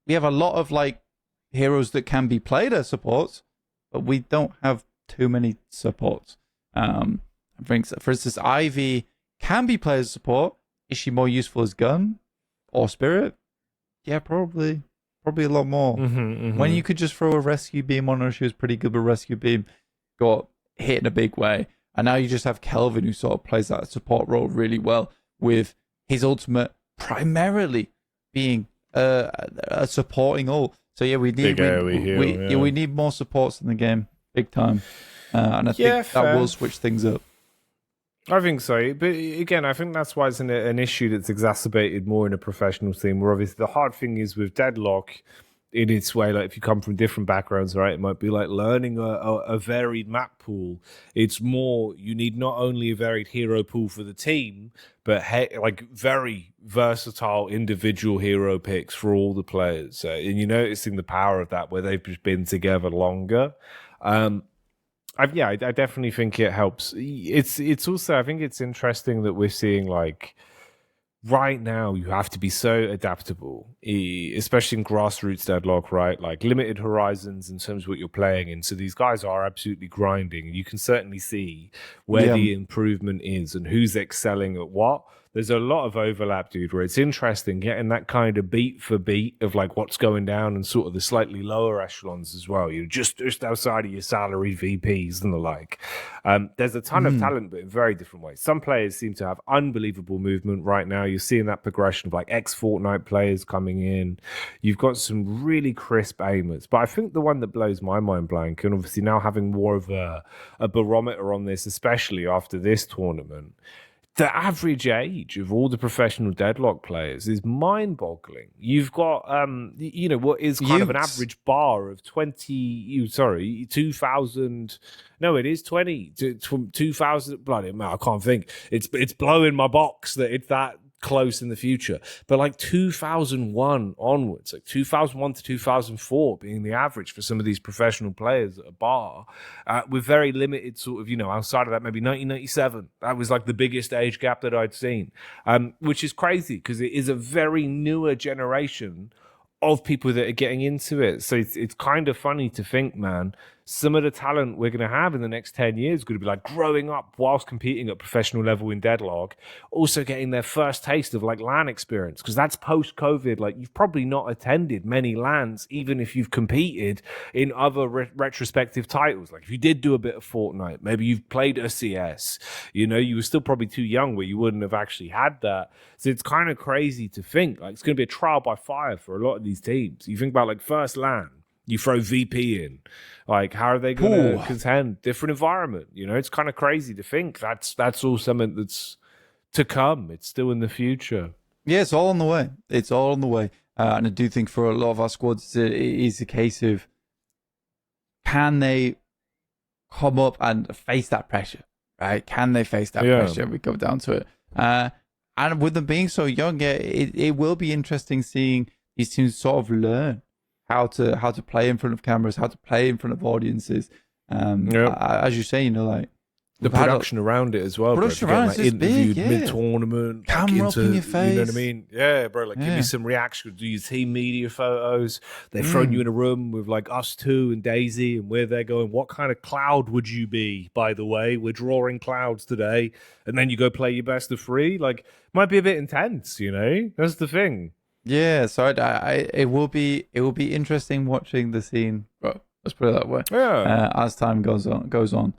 we have a lot of like heroes that can be played as supports, but we don't have too many supports. For instance, Ivy can be played as support. Is she more useful as gun or spirit? Yeah, probably a lot more. When you could just throw a rescue beam on her, she was pretty good, but rescue beam got hit in a big way. And now you just have Kelvin, who sort of plays that support role really well, with his ultimate primarily being a supporting ult. So yeah, we need more supports in the game, big time. And I think that will switch things up. I think so, but again, I think that's why it's an issue that's exacerbated more in a professional scene, where obviously the hard thing is with Deadlock, in its way, like if you come from different backgrounds, right, it might be like learning a varied map pool. It's more, you need not only a varied hero pool for the team, but like very versatile individual hero picks for all the players. And you're noticing the power of that where they've just been together longer. I definitely think it helps. It's also, I think it's interesting that we're seeing like right now you have to be so adaptable, especially in grassroots Deadlock, right? Like limited horizons in terms of what you're playing in. So these guys are absolutely grinding. You can certainly see where the improvement is and who's excelling at what. There's a lot of overlap, dude, where it's interesting getting that kind of beat for beat of like what's going down and sort of the slightly lower echelons as well. You're just outside of your salary VPs and the like. There's a ton of talent, but in very different ways. Some players seem to have unbelievable movement right now. You're seeing that progression of like ex-Fortnite players coming in. You've got some really crisp aimers. But I think the one that blows my mind blank, and obviously now having more of a barometer on this, especially after this tournament, the average age of all the professional Deadlock players is mind-boggling. You've got, what is kind of an average bar of 2,000. No, it is 2,000. Bloody hell, I can't think. It's blowing my box that it's that close in the future. But like 2001 onwards, like 2001 to 2004 being the average for some of these professional players at a bar, with very limited sort of, outside of that, maybe 1997. That was like the biggest age gap that I'd seen, which is crazy because it is a very newer generation of people that are getting into it. So it's kind of funny to think, man, some of the talent we're going to have in the next 10 years is going to be like growing up whilst competing at professional level in Deadlock, also getting their first taste of like LAN experience, because that's post-COVID. Like, you've probably not attended many LANs, even if you've competed in other retrospective titles. Like, if you did do a bit of Fortnite, maybe you've played a CS, you know, you were still probably too young where you wouldn't have actually had that. So it's kind of crazy to think like it's going to be a trial by fire for a lot of these teams. You think about like first LAN, you throw VP in, like how are they going to contend? Different environment, you know. It's kind of crazy to think that's all something that's to come. It's still in the future. Yeah, it's all on the way. It's all on the way, and I do think for a lot of our squads, it is a case of can they come up and face that pressure, right? Can they face that pressure? We go down to it, and with them being so young, it will be interesting seeing these teams sort of learn how to play in front of cameras, how to play in front of audiences. As you say, you know, like the production around it as well. Production around it is big, mid-tournament, camera up in your face. You know what I mean? Yeah, bro. Like, give me some reaction. Do your team media photos? They've thrown you in a room with like us two and Daisy, and we're there going, "What kind of cloud would you be?" By the way, we're drawing clouds today, and then you go play your best of three. Like, might be a bit intense. You know, that's the thing. Yeah, so it will be interesting watching the scene. Well, let's put it that way. Yeah. As time goes on.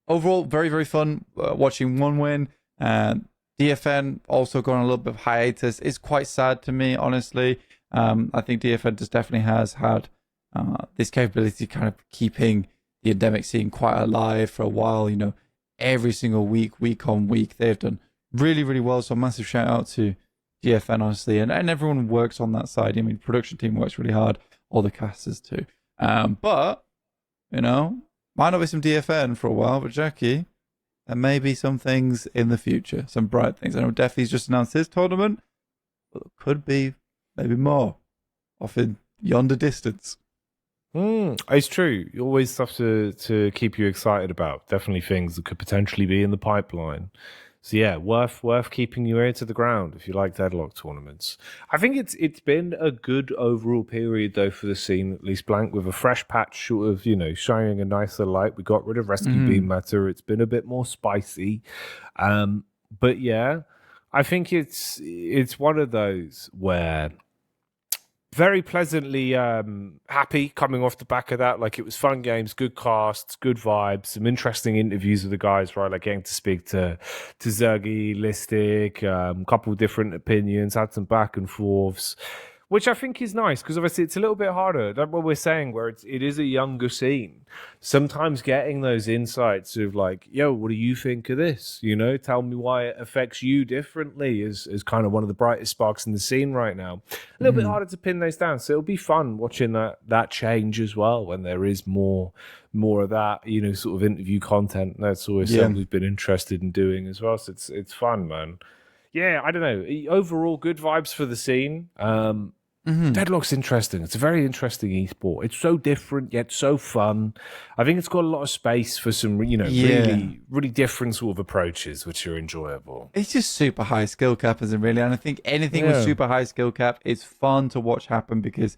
Overall, very very fun watching one win. DFN also going a little bit of hiatus. It's quite sad to me, honestly. I think DFN just definitely has had this capability kind of keeping the endemic scene quite alive for a while. You know, every single week on week, they've done really really well. So massive shout out to DFN, honestly, and everyone works on that side. I mean, production team works really hard, all the casters too. But, you know, might not be some DFN for a while, but Jacky, there may be some things in the future, some bright things. I know Defy's just announced his tournament, but there could be maybe more off in yonder distance. It's true. Always stuff to keep you excited about. Definitely things that could potentially be in the pipeline. So yeah, worth keeping your ear to the ground if you like Deadlock tournaments. I think it's been a good overall period though for the scene, at least Blank, with a fresh patch sort of, you know, shining a nicer light. We got rid of Rescue Beam Matter. It's been a bit more spicy. But yeah, I think it's one of those where very pleasantly happy coming off the back of that. Like, it was fun games, good casts, good vibes, some interesting interviews with the guys, right? Like getting to speak to Zergy, Listic, a couple of different opinions, had some back and forths, which I think is nice because obviously it's a little bit harder. That's what we're saying, where it is a younger scene. Sometimes getting those insights of like, yo, what do you think of this? You know, tell me why it affects you differently is kind of one of the brightest sparks in the scene right now. A little bit harder to pin those down. So it'll be fun watching that change as well when there is more of that, you know, sort of interview content. That's always something we've been interested in doing as well. So it's fun, man. Yeah, I don't know. Overall, good vibes for the scene. Deadlock's interesting. It's a very interesting esport. It's so different yet so fun. I think it's got a lot of space for some, you know, really, really different sort of approaches, which are enjoyable. It's just super high skill cap, isn't it, really? And I think anything with super high skill cap is fun to watch happen because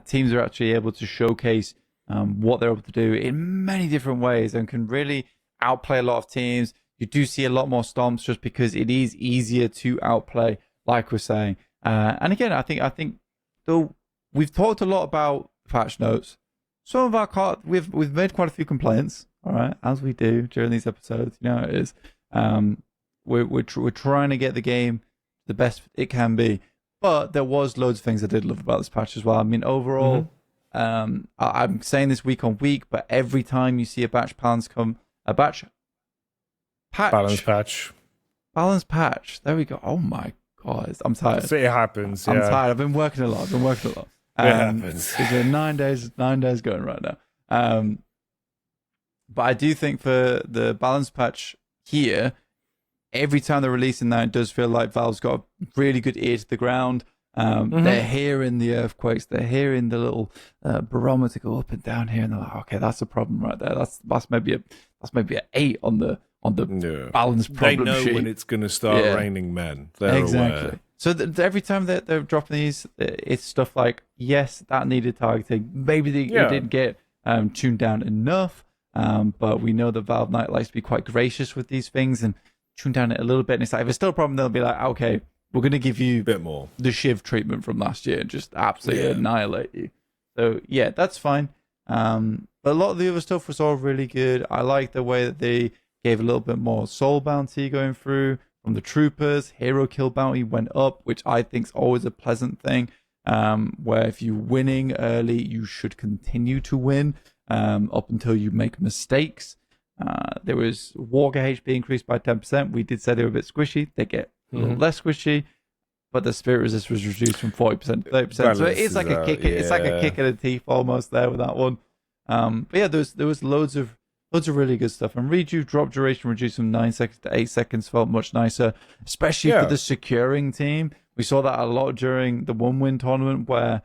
teams are actually able to showcase what they're able to do in many different ways and can really outplay a lot of teams. You do see a lot more stomps just because it is easier to outplay, like we're saying. And again, I think though we've talked a lot about patch notes, some of our we've made quite a few complaints, all right, as we do during these episodes. You know how it is. We're trying to get the game the best it can be, but there was loads of things I did love about this patch as well. I mean, overall, I'm saying this week on week, but every time you see a balance patch. There we go. Oh my God, I'm tired. So it happens. I'm tired. I've been working a lot. It happens. It's been 9 days going right now. But I do think for the balance patch here, every time they're releasing that, it does feel like Valve's got a really good ear to the ground. They're hearing the earthquakes. They're hearing the little barometer go up and down here, and they're like, "Okay, that's a problem right there. That's maybe an 8 on the balance problem." They know sheet. when it's going to start raining men. They're exactly. aware. So every time that they're dropping these, it's stuff like, yes, that needed targeting. Maybe it didn't get tuned down enough, but we know that Valve Night likes to be quite gracious with these things and tune down it a little bit. And it's like, if it's still a problem, they'll be like, okay, we're going to give you a bit more the Shiv treatment from last year and just absolutely annihilate you. So yeah, that's fine. But a lot of the other stuff was all really good. I like the way that they gave a little bit more soul bounty going through from the troopers. Hero kill bounty went up, which I think is always a pleasant thing. Where if you're winning early, you should continue to win up until you make mistakes. There was Walker HP increased by 10%. We did say they were a bit squishy. They get a little less squishy, but the spirit resist was reduced from 40% to 30%. So it's like a kick. It's like a kick in the teeth almost there with that one. But yeah, there was loads of really good stuff. And rejuve drop duration reduced from 9 seconds to 8 seconds felt much nicer, especially for the securing team. We saw that a lot during the 1-win tournament where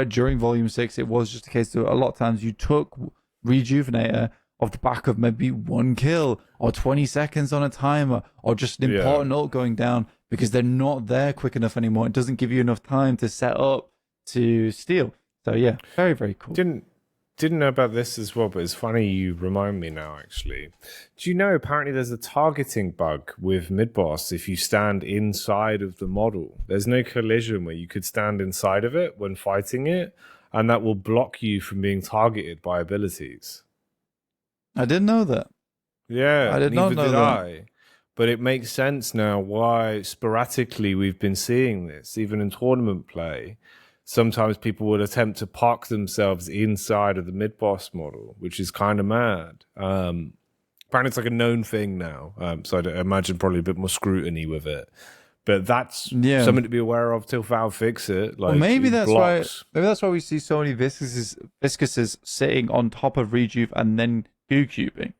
during Volume 6 it was just a case of a lot of times you took Rejuvenator off the back of maybe 1 kill or 20 seconds on a timer or just an important ult going down because they're not there quick enough anymore. It doesn't give you enough time to set up to steal. So yeah, very, very cool. Didn't know about this as well, but it's funny you remind me now, actually. Do you know, apparently there's a targeting bug with mid-boss if you stand inside of the model. There's no collision where you could stand inside of it when fighting it, and that will block you from being targeted by abilities. I didn't know that. Yeah, I did not know that. But it makes sense now why sporadically we've been seeing this, even in tournament play. Sometimes people would attempt to park themselves inside of the mid-boss model, which is kind of mad. Apparently it's like a known thing now, so I'd imagine probably a bit more scrutiny with it. But that's something to be aware of till Valve fix it. Like, well, maybe that's why we see so many Viscuses sitting on top of Rejuve and then goo cubing.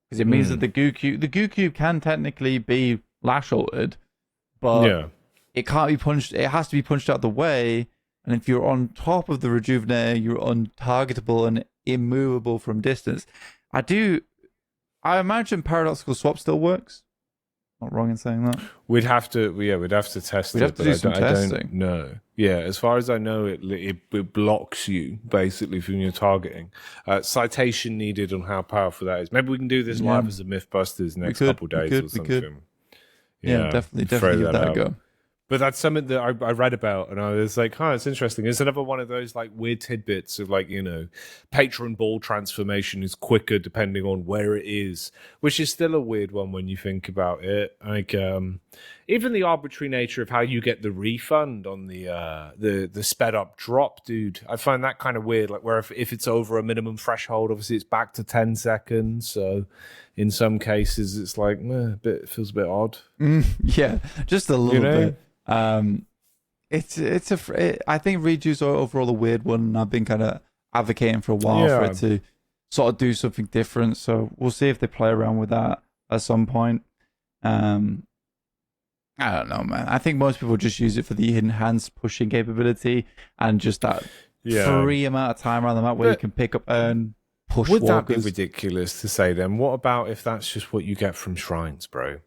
Because it means that the goo cube can technically be lash altered, but it can't be punched. It has to be punched out the way. And if you're on top of the Rejuvenator, you're untargetable and immovable from distance. I imagine paradoxical swap still works. Not wrong in saying that. We'd have to test it. We'd have to do some testing. I don't know. Yeah, as far as I know, it blocks you basically from your targeting. Citation needed on how powerful that is. Maybe we can do this live as a Mythbusters next couple days or something. Yeah, definitely give that a go. But that's something that I read about, and I was like, it's interesting. It's another one of those like weird tidbits of like, patron ball transformation is quicker depending on where it is, which is still a weird one when you think about it. Like, even the arbitrary nature of how you get the refund on the sped up drop, dude. I find that kind of weird. Like, where if it's over a minimum threshold, obviously it's back to 10 seconds. So in some cases, it's like, it feels a bit odd. Yeah, just a little bit. I think Rejuve's overall a weird one, and I've been kind of advocating for a while for it to sort of do something different. So we'll see if they play around with that at some point. I don't know, man. I think most people just use it for the enhanced pushing capability and just that free amount of time around the map where you can pick up and push. Would that be ridiculous to say then? What about if that's just what you get from shrines, bro?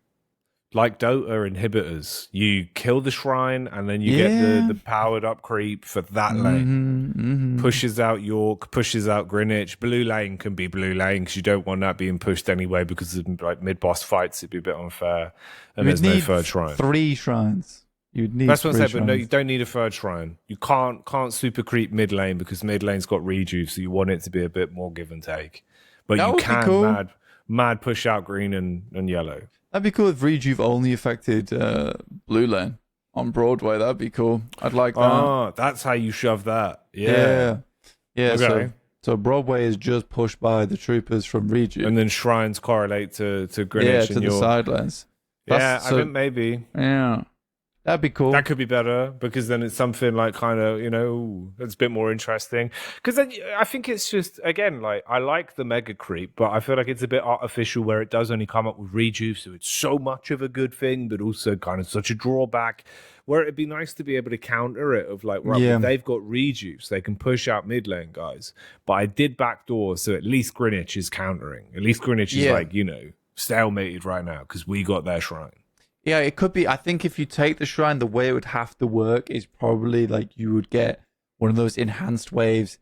Like Dota inhibitors, you kill the shrine and then you get the powered up creep for that lane. Pushes out York, pushes out Greenwich. Blue lane can be blue lane because you don't want that being pushed anyway because of like mid boss fights. It'd be a bit unfair, and there's no third shrine. 3 shrines. You'd need. That's what I said, but no, you don't need a third shrine. You can't super creep mid lane because mid lane's got rejuve, so you want it to be a bit more give and take. But you can mad push out green and yellow. That'd be cool if Rejuve only affected blue lane on Broadway. That'd be cool. I'd like that. Oh, that's how you shove that. Yeah. Okay. So Broadway is just pushed by the troopers from Rejuve. And then shrines correlate to Greenwich and the sidelines. I think maybe. Yeah. That'd be cool. That could be better because then it's something like kind of, it's a bit more interesting. Because then I think it's just, again, like I like the mega creep, but I feel like it's a bit artificial where it does only come up with rejuve. So it's so much of a good thing, but also kind of such a drawback where it'd be nice to be able to counter it of like, they've got rejuve, so they can push out mid lane guys. But I did backdoor, so at least Greenwich is countering. At least Greenwich is like, stalemated right now because we got their shrine. Yeah, it could be. I think if you take the shrine, the way it would have to work is probably like you would get one of those enhanced waves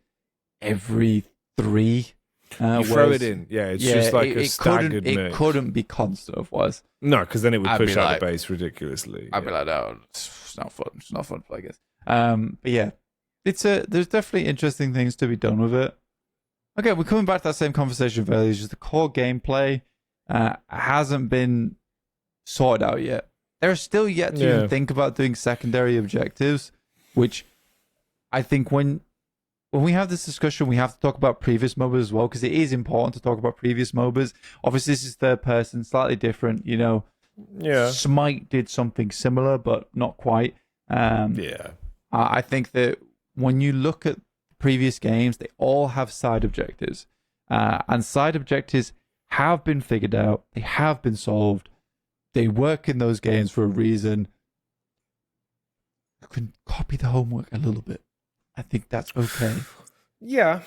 every 3. You throw it in. Yeah, it's just like a staggered mix. It couldn't be constant otherwise. No, because then it would push out the base ridiculously. I'd be like, no, it's not fun. It's not fun to play, I guess. But yeah, there's definitely interesting things to be done with it. Okay, we're coming back to that same conversation earlier. It's just the core gameplay hasn't been sorted out yet. They're still yet to even think about doing secondary objectives, which I think when we have this discussion, we have to talk about previous MOBAs as well, because it is important to talk about previous MOBAs. Obviously, this is third person, slightly different, you know. Yeah. Smite did something similar, but not quite. I think that when you look at previous games, they all have side objectives. And side objectives have been figured out. They have been solved. They work in those games for a reason. You can copy the homework a little bit. I think that's okay. Yeah.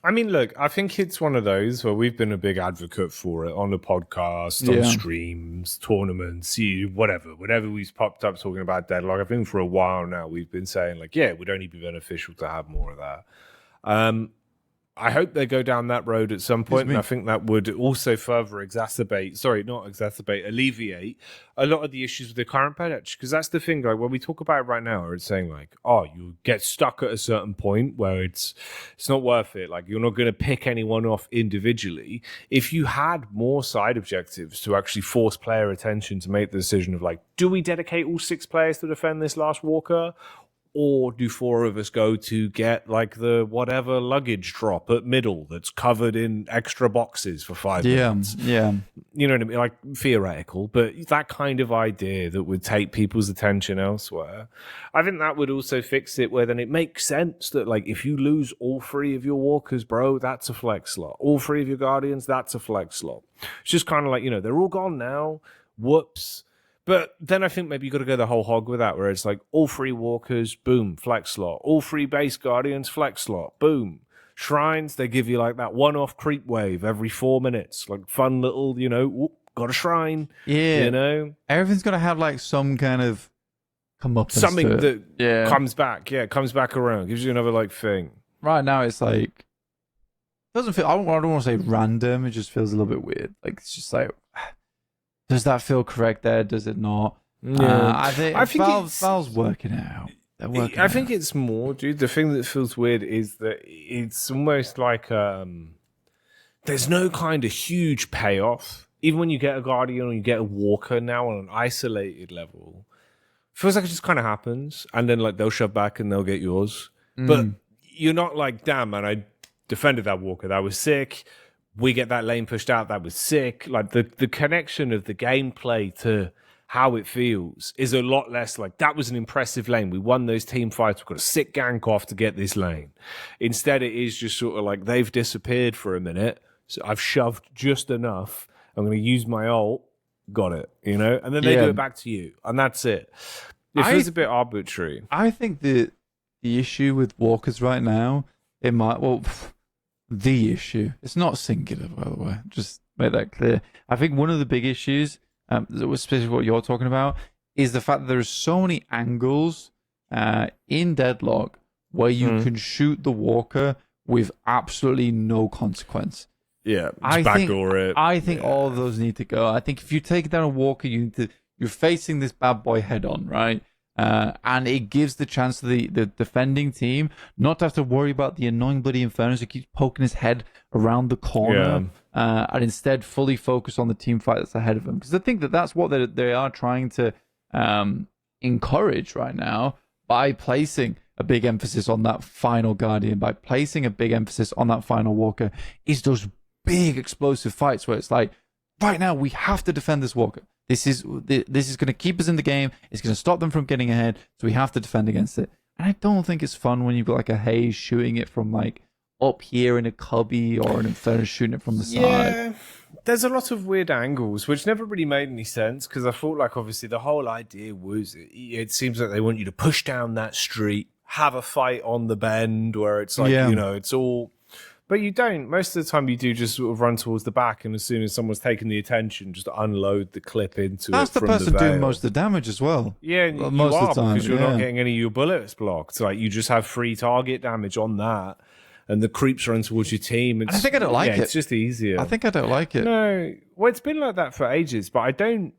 I mean, look, I think it's one of those where we've been a big advocate for it on the podcast, on streams, tournaments, whatever we've popped up talking about Deadlock. I think for a while now we've been saying, like, yeah, it would only be beneficial to have more of that. I hope they go down that road at some point, and I think that would also further alleviate a lot of the issues with the current patch. Because that's the thing, like, when we talk about it right now, it's saying, like, oh, you get stuck at a certain point where it's not worth it. Like, you're not going to pick anyone off individually. If you had more side objectives to actually force player attention to make the decision of, like, do we dedicate all 6 players to defend this last walker? Or do 4 of us go to get, like, the whatever luggage drop at middle that's covered in extra boxes for 5 minutes? Yeah. You know what I mean? Like, theoretical, but that kind of idea that would take people's attention elsewhere. I think that would also fix it where then it makes sense that, like, if you lose all 3 of your walkers, bro, that's a flex slot. All 3 of your guardians, that's a flex slot. It's just kind of like, you know, they're all gone now. Whoops. But then I think maybe you got to go the whole hog with that, where it's like all 3 walkers, boom, flex slot. All 3 base guardians, flex slot, boom. Shrines, they give you like that one-off creep wave every 4 minutes, like fun little, you know, whoop, got a shrine. Yeah, you know, everything's got to have like some kind of come up, something that comes back. Yeah, comes back around, gives you another like thing. Right now, it's like doesn't feel. I don't want to say random. It just feels a little bit weird. Like it's just like. Does that feel correct there? Does it not? Yeah. I think Valve's working it out. They're working I think it's more, dude. The thing that feels weird is that it's almost like there's no kind of huge payoff. Even when you get a Guardian or you get a Walker now on an isolated level, it feels like it just kind of happens. And then like they'll shove back and they'll get yours. But you're not like, damn, man, I defended that Walker. That was sick. We get that lane pushed out. That was sick. Like the connection of the gameplay to how it feels is a lot less like that was an impressive lane. We won those team fights. We've got a sick gank off to get this lane. Instead, it is just sort of like they've disappeared for a minute. So I've shoved just enough. I'm going to use my ult. Got it. You know, and then they do it back to you, and that's it. It feels a bit arbitrary. I think the issue with walkers right now, the issue. It's not singular, by the way. Just make that clear. I think one of the big issues, especially what you're talking about, is the fact that there's so many angles in Deadlock where you can shoot the walker with absolutely no consequence. Yeah, backdoor it. I think all of those need to go. I think if you take down a walker, you're facing this bad boy head on, right? And it gives the chance to the defending team not to have to worry about the annoying bloody Infernos who keeps poking his head around the corner, and instead fully focus on the team fight that's ahead of them. Because I think that's what they are trying to encourage right now by placing a big emphasis on that final Guardian, by placing a big emphasis on that final Walker, is those big explosive fights where it's like, right now we have to defend this Walker. This is going to keep us in the game. It's going to stop them from getting ahead. So we have to defend against it. And I don't think it's fun when you've got like a Haze shooting it from like up here in a cubby or an Inferno shooting it from the side. Yeah, there's a lot of weird angles, which never really made any sense because I thought like obviously the whole idea was it seems like they want you to push down that street, have a fight on the bend where it's like, you know, it's all But you don't. Most of the time, you do just sort of run towards the back, and as soon as someone's taken the attention, just unload the clip into That's it. the from person the doing most of the damage as well. Yeah, and you most are of the time, because you're not getting any of your bullets blocked. Like you just have free target damage on that, and the creeps run towards your team. And I think I don't like it. It's just easier. I think I don't like it. No, well, it's been like that for ages, but I don't.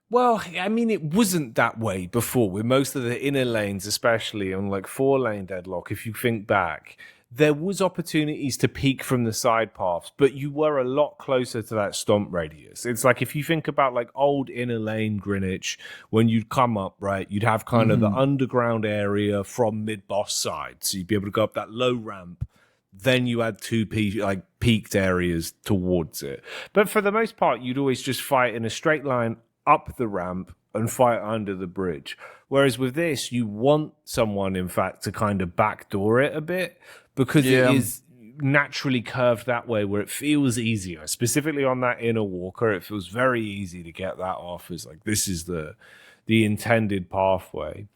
Well, I mean, it wasn't that way before with most of the inner lanes, especially on like 4-lane deadlock. If you think back, there was opportunities to peek from the side paths, but you were a lot closer to that stomp radius. It's like if you think about like old inner lane Greenwich, when you'd come up, right, you'd have kind of the underground area from mid-boss side. So you'd be able to go up that low ramp. Then you had two peaked areas towards it. But for the most part, you'd always just fight in a straight line up the ramp and fight under the bridge. Whereas with this, you want someone, in fact, to kind of backdoor it a bit because it is naturally curved that way where it feels easier. Specifically on that inner walker, it feels very easy to get that off as like this is the intended pathway.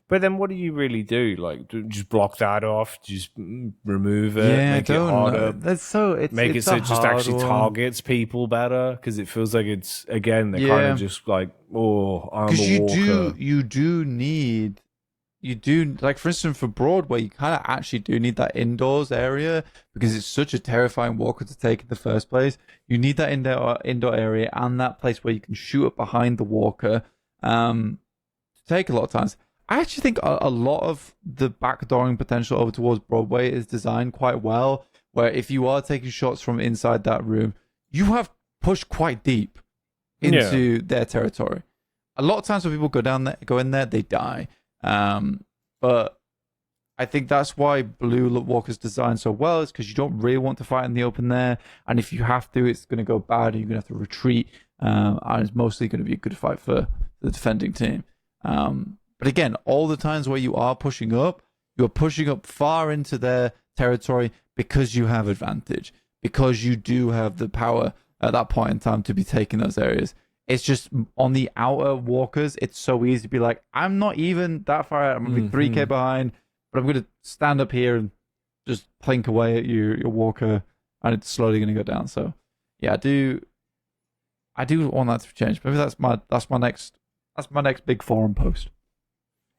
But then what do you really do? Like, just block that off, just remove it, make it harder. That's so make it so it just actually targets people better because it feels like it's again they're kind of just like, oh, I'm a walker. You do need like for instance for Broadway, you kind of actually do need that indoors area because it's such a terrifying walker to take in the first place. You need that indoor area and that place where you can shoot up behind the walker. To take a lot of times. I actually think a lot of the backdooring potential over towards Broadway is designed quite well, where if you are taking shots from inside that room, you have pushed quite deep into their territory. A lot of times when people go in there, they die. But I think that's why Blue Walker's designed so well, is because you don't really want to fight in the open there. And if you have to, it's going to go bad and you're going to have to retreat. And it's mostly going to be a good fight for the defending team. But again, all the times where you are pushing up, you're pushing up far into their territory because you have advantage, because you do have the power at that point in time to be taking those areas. It's just on the outer walkers, it's so easy to be like, I'm not even that far out. I'm going to be 3K behind, but I'm going to stand up here and just plink away at your walker, and it's slowly going to go down. So, yeah, I do want that to change. Maybe that's my next big forum post.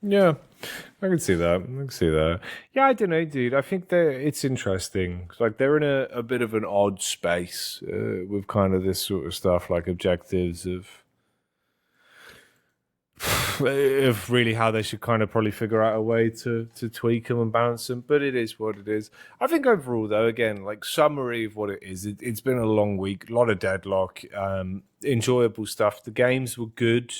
Yeah, I can see that. Yeah, I don't know, dude. I think that it's interesting. Like they're in a bit of an odd space with kind of this sort of stuff, like objectives of really how they should kind of probably figure out a way to tweak them and balance them. But it is what it is. I think overall, though, again, like summary of what it is, it's been a long week, a lot of deadlock, enjoyable stuff. The games were good.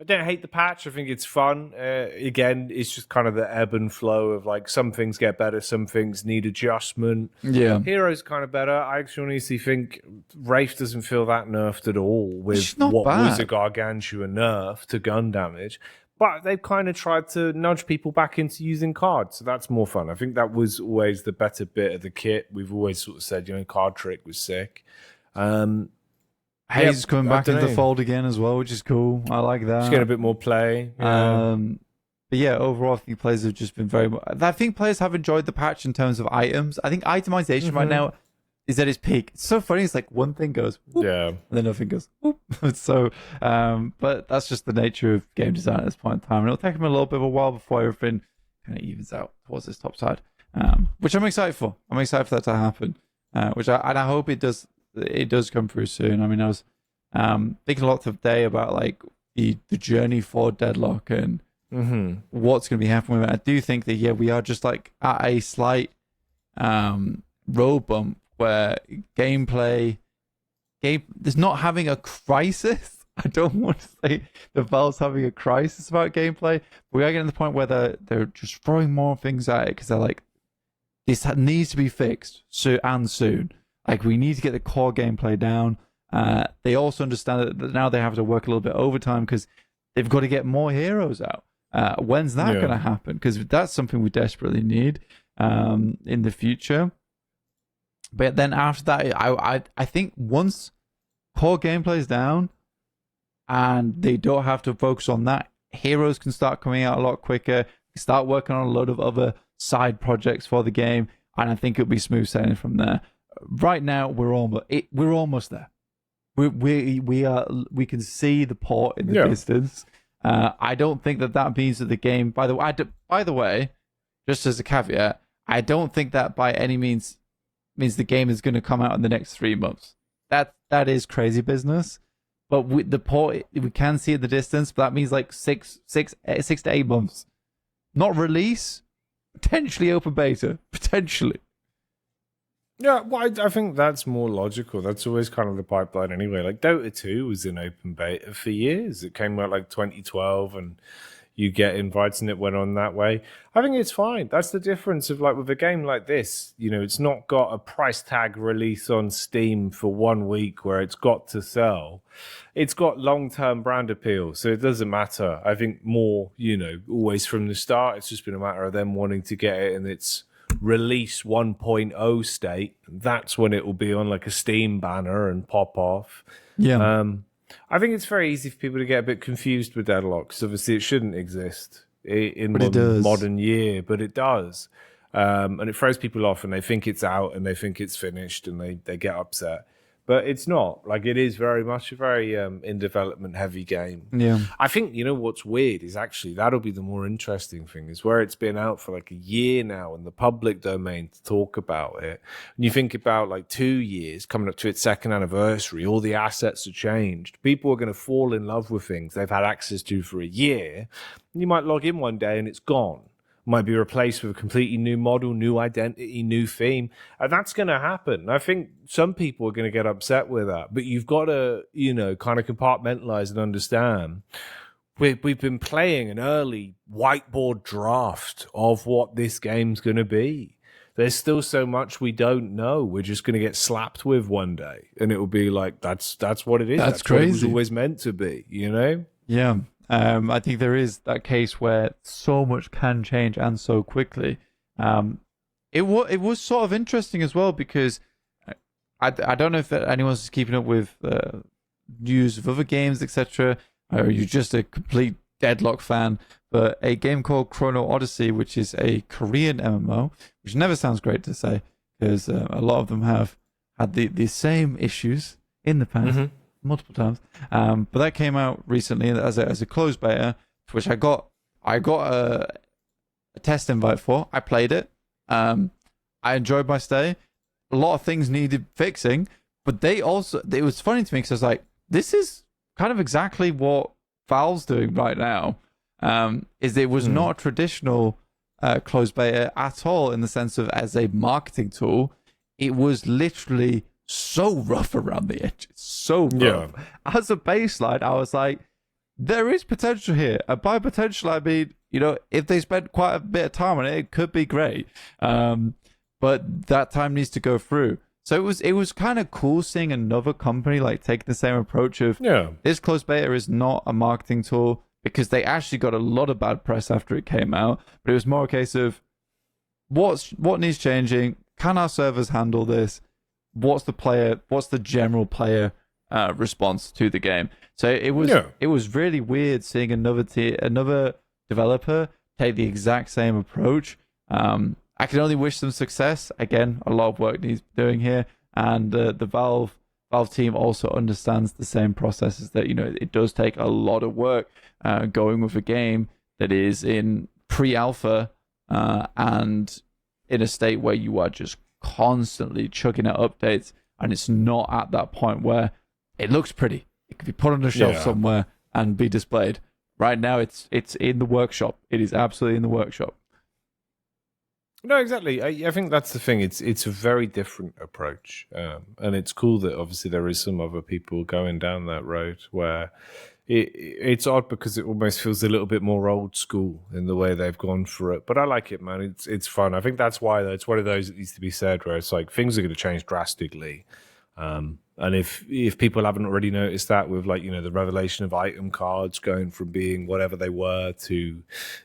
I don't hate the patch. I think it's fun. Again, it's just kind of the ebb and flow of like some things get better, some things need adjustment. Yeah. Hero's kind of better. I actually honestly think Wraith doesn't feel that nerfed at all with what was a gargantuan nerf to gun damage. But they've kind of tried to nudge people back into using cards. So that's more fun. I think that was always the better bit of the kit. We've always sort of said, card trick was sick. Hayes is coming back into the fold again as well, which is cool. I like that. Just getting a bit more play. Yeah. But yeah, overall, I think players have just been I think players have enjoyed the patch in terms of items. I think itemization right now is at its peak. It's so funny. It's like one thing goes, whoop, and then nothing goes, whoop. So, but that's just the nature of game design at this point in time. And it'll take them a little bit of a while before everything kind of evens out towards this top side, which I'm excited for. I'm excited for that to happen, I hope it does. It does come through soon. I mean, I was thinking a lot today about like the journey for Deadlock and what's going to be happening with it. I do think that we are just like at a slight road bump where there's not having a crisis. I don't want to say the Valve's having a crisis about gameplay, but we are getting to the point where they're just throwing more things at it because they're like, this needs to be fixed soon. Like, we need to get the core gameplay down. They also understand that now they have to work a little bit overtime because they've got to get more heroes out. When's that going to happen? Because that's something we desperately need in the future. But then after that, I think once core gameplay is down and they don't have to focus on that, heroes can start coming out a lot quicker, start working on a lot of other side projects for the game. and I think it'll be smooth sailing from there. Right now, we're almost there. We can see the port in the distance. I don't think that means that the game. By the way, just as a caveat, I don't think that by any means the game is going to come out in the next 3 months. That is crazy business. But with the port, we can see in the distance. But that means like 6 to 8 months. Not release, potentially open beta, potentially. Yeah, well, I think that's more logical. That's always kind of the pipeline anyway. Like Dota 2 was in open beta for years. It came out like 2012 and you get invites and it went on that way. I think it's fine. That's the difference of like with a game like this, it's not got a price tag release on Steam for 1 week where it's got to sell. It's got long-term brand appeal, so it doesn't matter. I think more, always from the start, it's just been a matter of them wanting to get it in its release 1.0 state. That's when it will be on like a Steam banner and pop off. Yeah. I think it's very easy for people to get a bit confused with Deadlock, because obviously it shouldn't exist in modern year, but it does. And it throws people off and they think it's out and they think it's finished and they get upset. But it's not. Like, it is very much a very in development heavy game. Yeah. I think, what's weird is actually that'll be the more interesting thing, is where it's been out for like a year now in the public domain to talk about it. And you think about like 2 years coming up to its second anniversary, all the assets are changed. People are going to fall in love with things they've had access to for a year. You might log in one day and it's gone. Might be replaced with a completely new model, new identity, new theme. And that's going to happen. I think some people are going to get upset with that. But you've got to, kind of compartmentalize and understand. We've been playing an early whiteboard draft of what this game's going to be. There's still so much we don't know. We're just going to get slapped with one day. And it will be like, that's what it is. That's crazy. What it was always meant to be, Yeah. I think there is that case where so much can change and so quickly. It was sort of interesting as well, because I don't know if anyone's keeping up with news of other games, etc. Or you're just a complete Deadlock fan. But a game called Chrono Odyssey, which is a Korean MMO, which never sounds great to say, because a lot of them have had the same issues in the past. Mm-hmm. Multiple times, but that came out recently as a closed beta, which I got a test invite for. I played it. I enjoyed my stay. A lot of things needed fixing, but it was funny to me because I was like, this is kind of exactly what Valve's doing right now. It was not a traditional closed beta at all, in the sense of as a marketing tool. It was literally so rough around the edges, so rough. Yeah. As a baseline, I was like, there is potential here. And by potential, I mean, if they spent quite a bit of time on it, it could be great. But that time needs to go through. So it was kind of cool seeing another company like taking the same approach of, this closed beta is not a marketing tool, because they actually got a lot of bad press after it came out. But it was more a case of, what needs changing? Can our servers handle this? What's the general player response to the game? So it was really weird seeing another developer take the exact same approach. I can only wish them success. Again, a lot of work needs doing here, and the Valve team also understands the same processes, that it does take a lot of work going with a game that is in pre-alpha and in a state where you are just constantly chucking out updates, and it's not at that point where it looks pretty. It could be put on a shelf somewhere and be displayed. Right now, it's in the workshop. It is absolutely in the workshop. No, exactly. I think that's the thing. It's a very different approach, and it's cool that obviously there is some other people going down that road where it's odd, because it almost feels a little bit more old school in the way they've gone for it. But I like it, man. It's fun. I think that's why it's one of those that needs to be said, where it's like things are going to change drastically. And if people haven't already noticed that, with like, the revelation of item cards going from being whatever they were to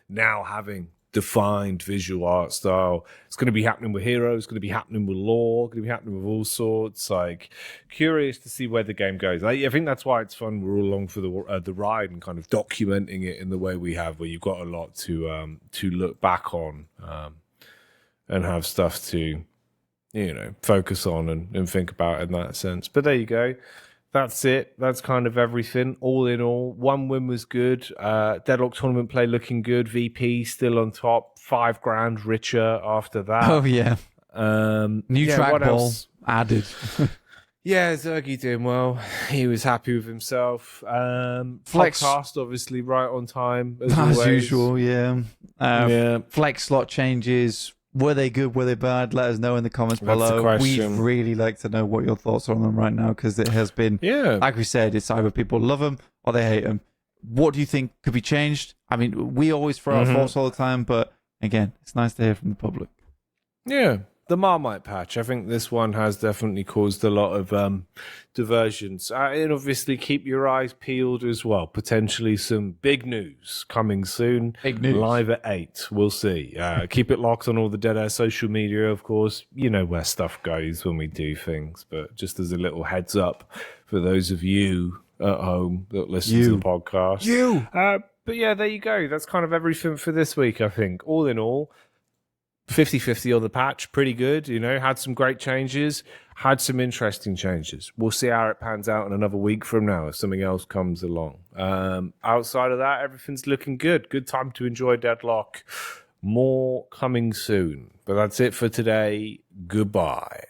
now having defined visual art style, it's going to be happening with heroes, it's going to be happening with lore, going to be happening with all sorts. Like, curious to see where the game goes. I think that's why it's fun. We're all along for the ride and kind of documenting it in the way we have, where you've got a lot to look back on. and have stuff to, focus on and think about in that sense. But there you go. That's it. That's kind of everything. All in all, one win was good. Deadlock tournament play looking good. VP still on top. $5,000 richer after that. Oh, yeah. New trackball added. Yeah, Zergy doing well. He was happy with himself. Flex Podcast obviously right on time as always. Usual. Yeah. Yeah. Flex slot changes. Were they good? Were they bad? Let us know in the comments That's below. the question. We'd really like to know what your thoughts are on them right now, because it has been, like we said, it's either people love them or they hate them. What do you think could be changed? I mean, we always throw our thoughts all the time, but again, it's nice to hear from the public. Yeah. The Marmite patch, I think this one has definitely caused a lot of diversions. And obviously keep your eyes peeled as well. Potentially some big news coming soon. Big news. Live at 8. We'll see. Keep it locked on all the Dead Air social media, of course. You know where stuff goes when we do things. But just as a little heads up for those of you at home that listen to the podcast. But yeah, there you go. That's kind of everything for this week, I think. All in all, 50-50 on the patch, pretty good, had some great changes, had some interesting changes. We'll see how it pans out in another week from now if something else comes along. Outside of that, everything's looking good. Good time to enjoy Deadlock. More coming soon. But that's it for today. Goodbye.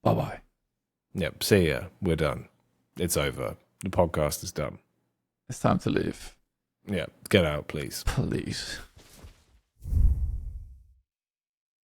Bye-bye. Yep, see ya. We're done. It's over. The podcast is done. It's time to leave. Yeah, get out, please. Please.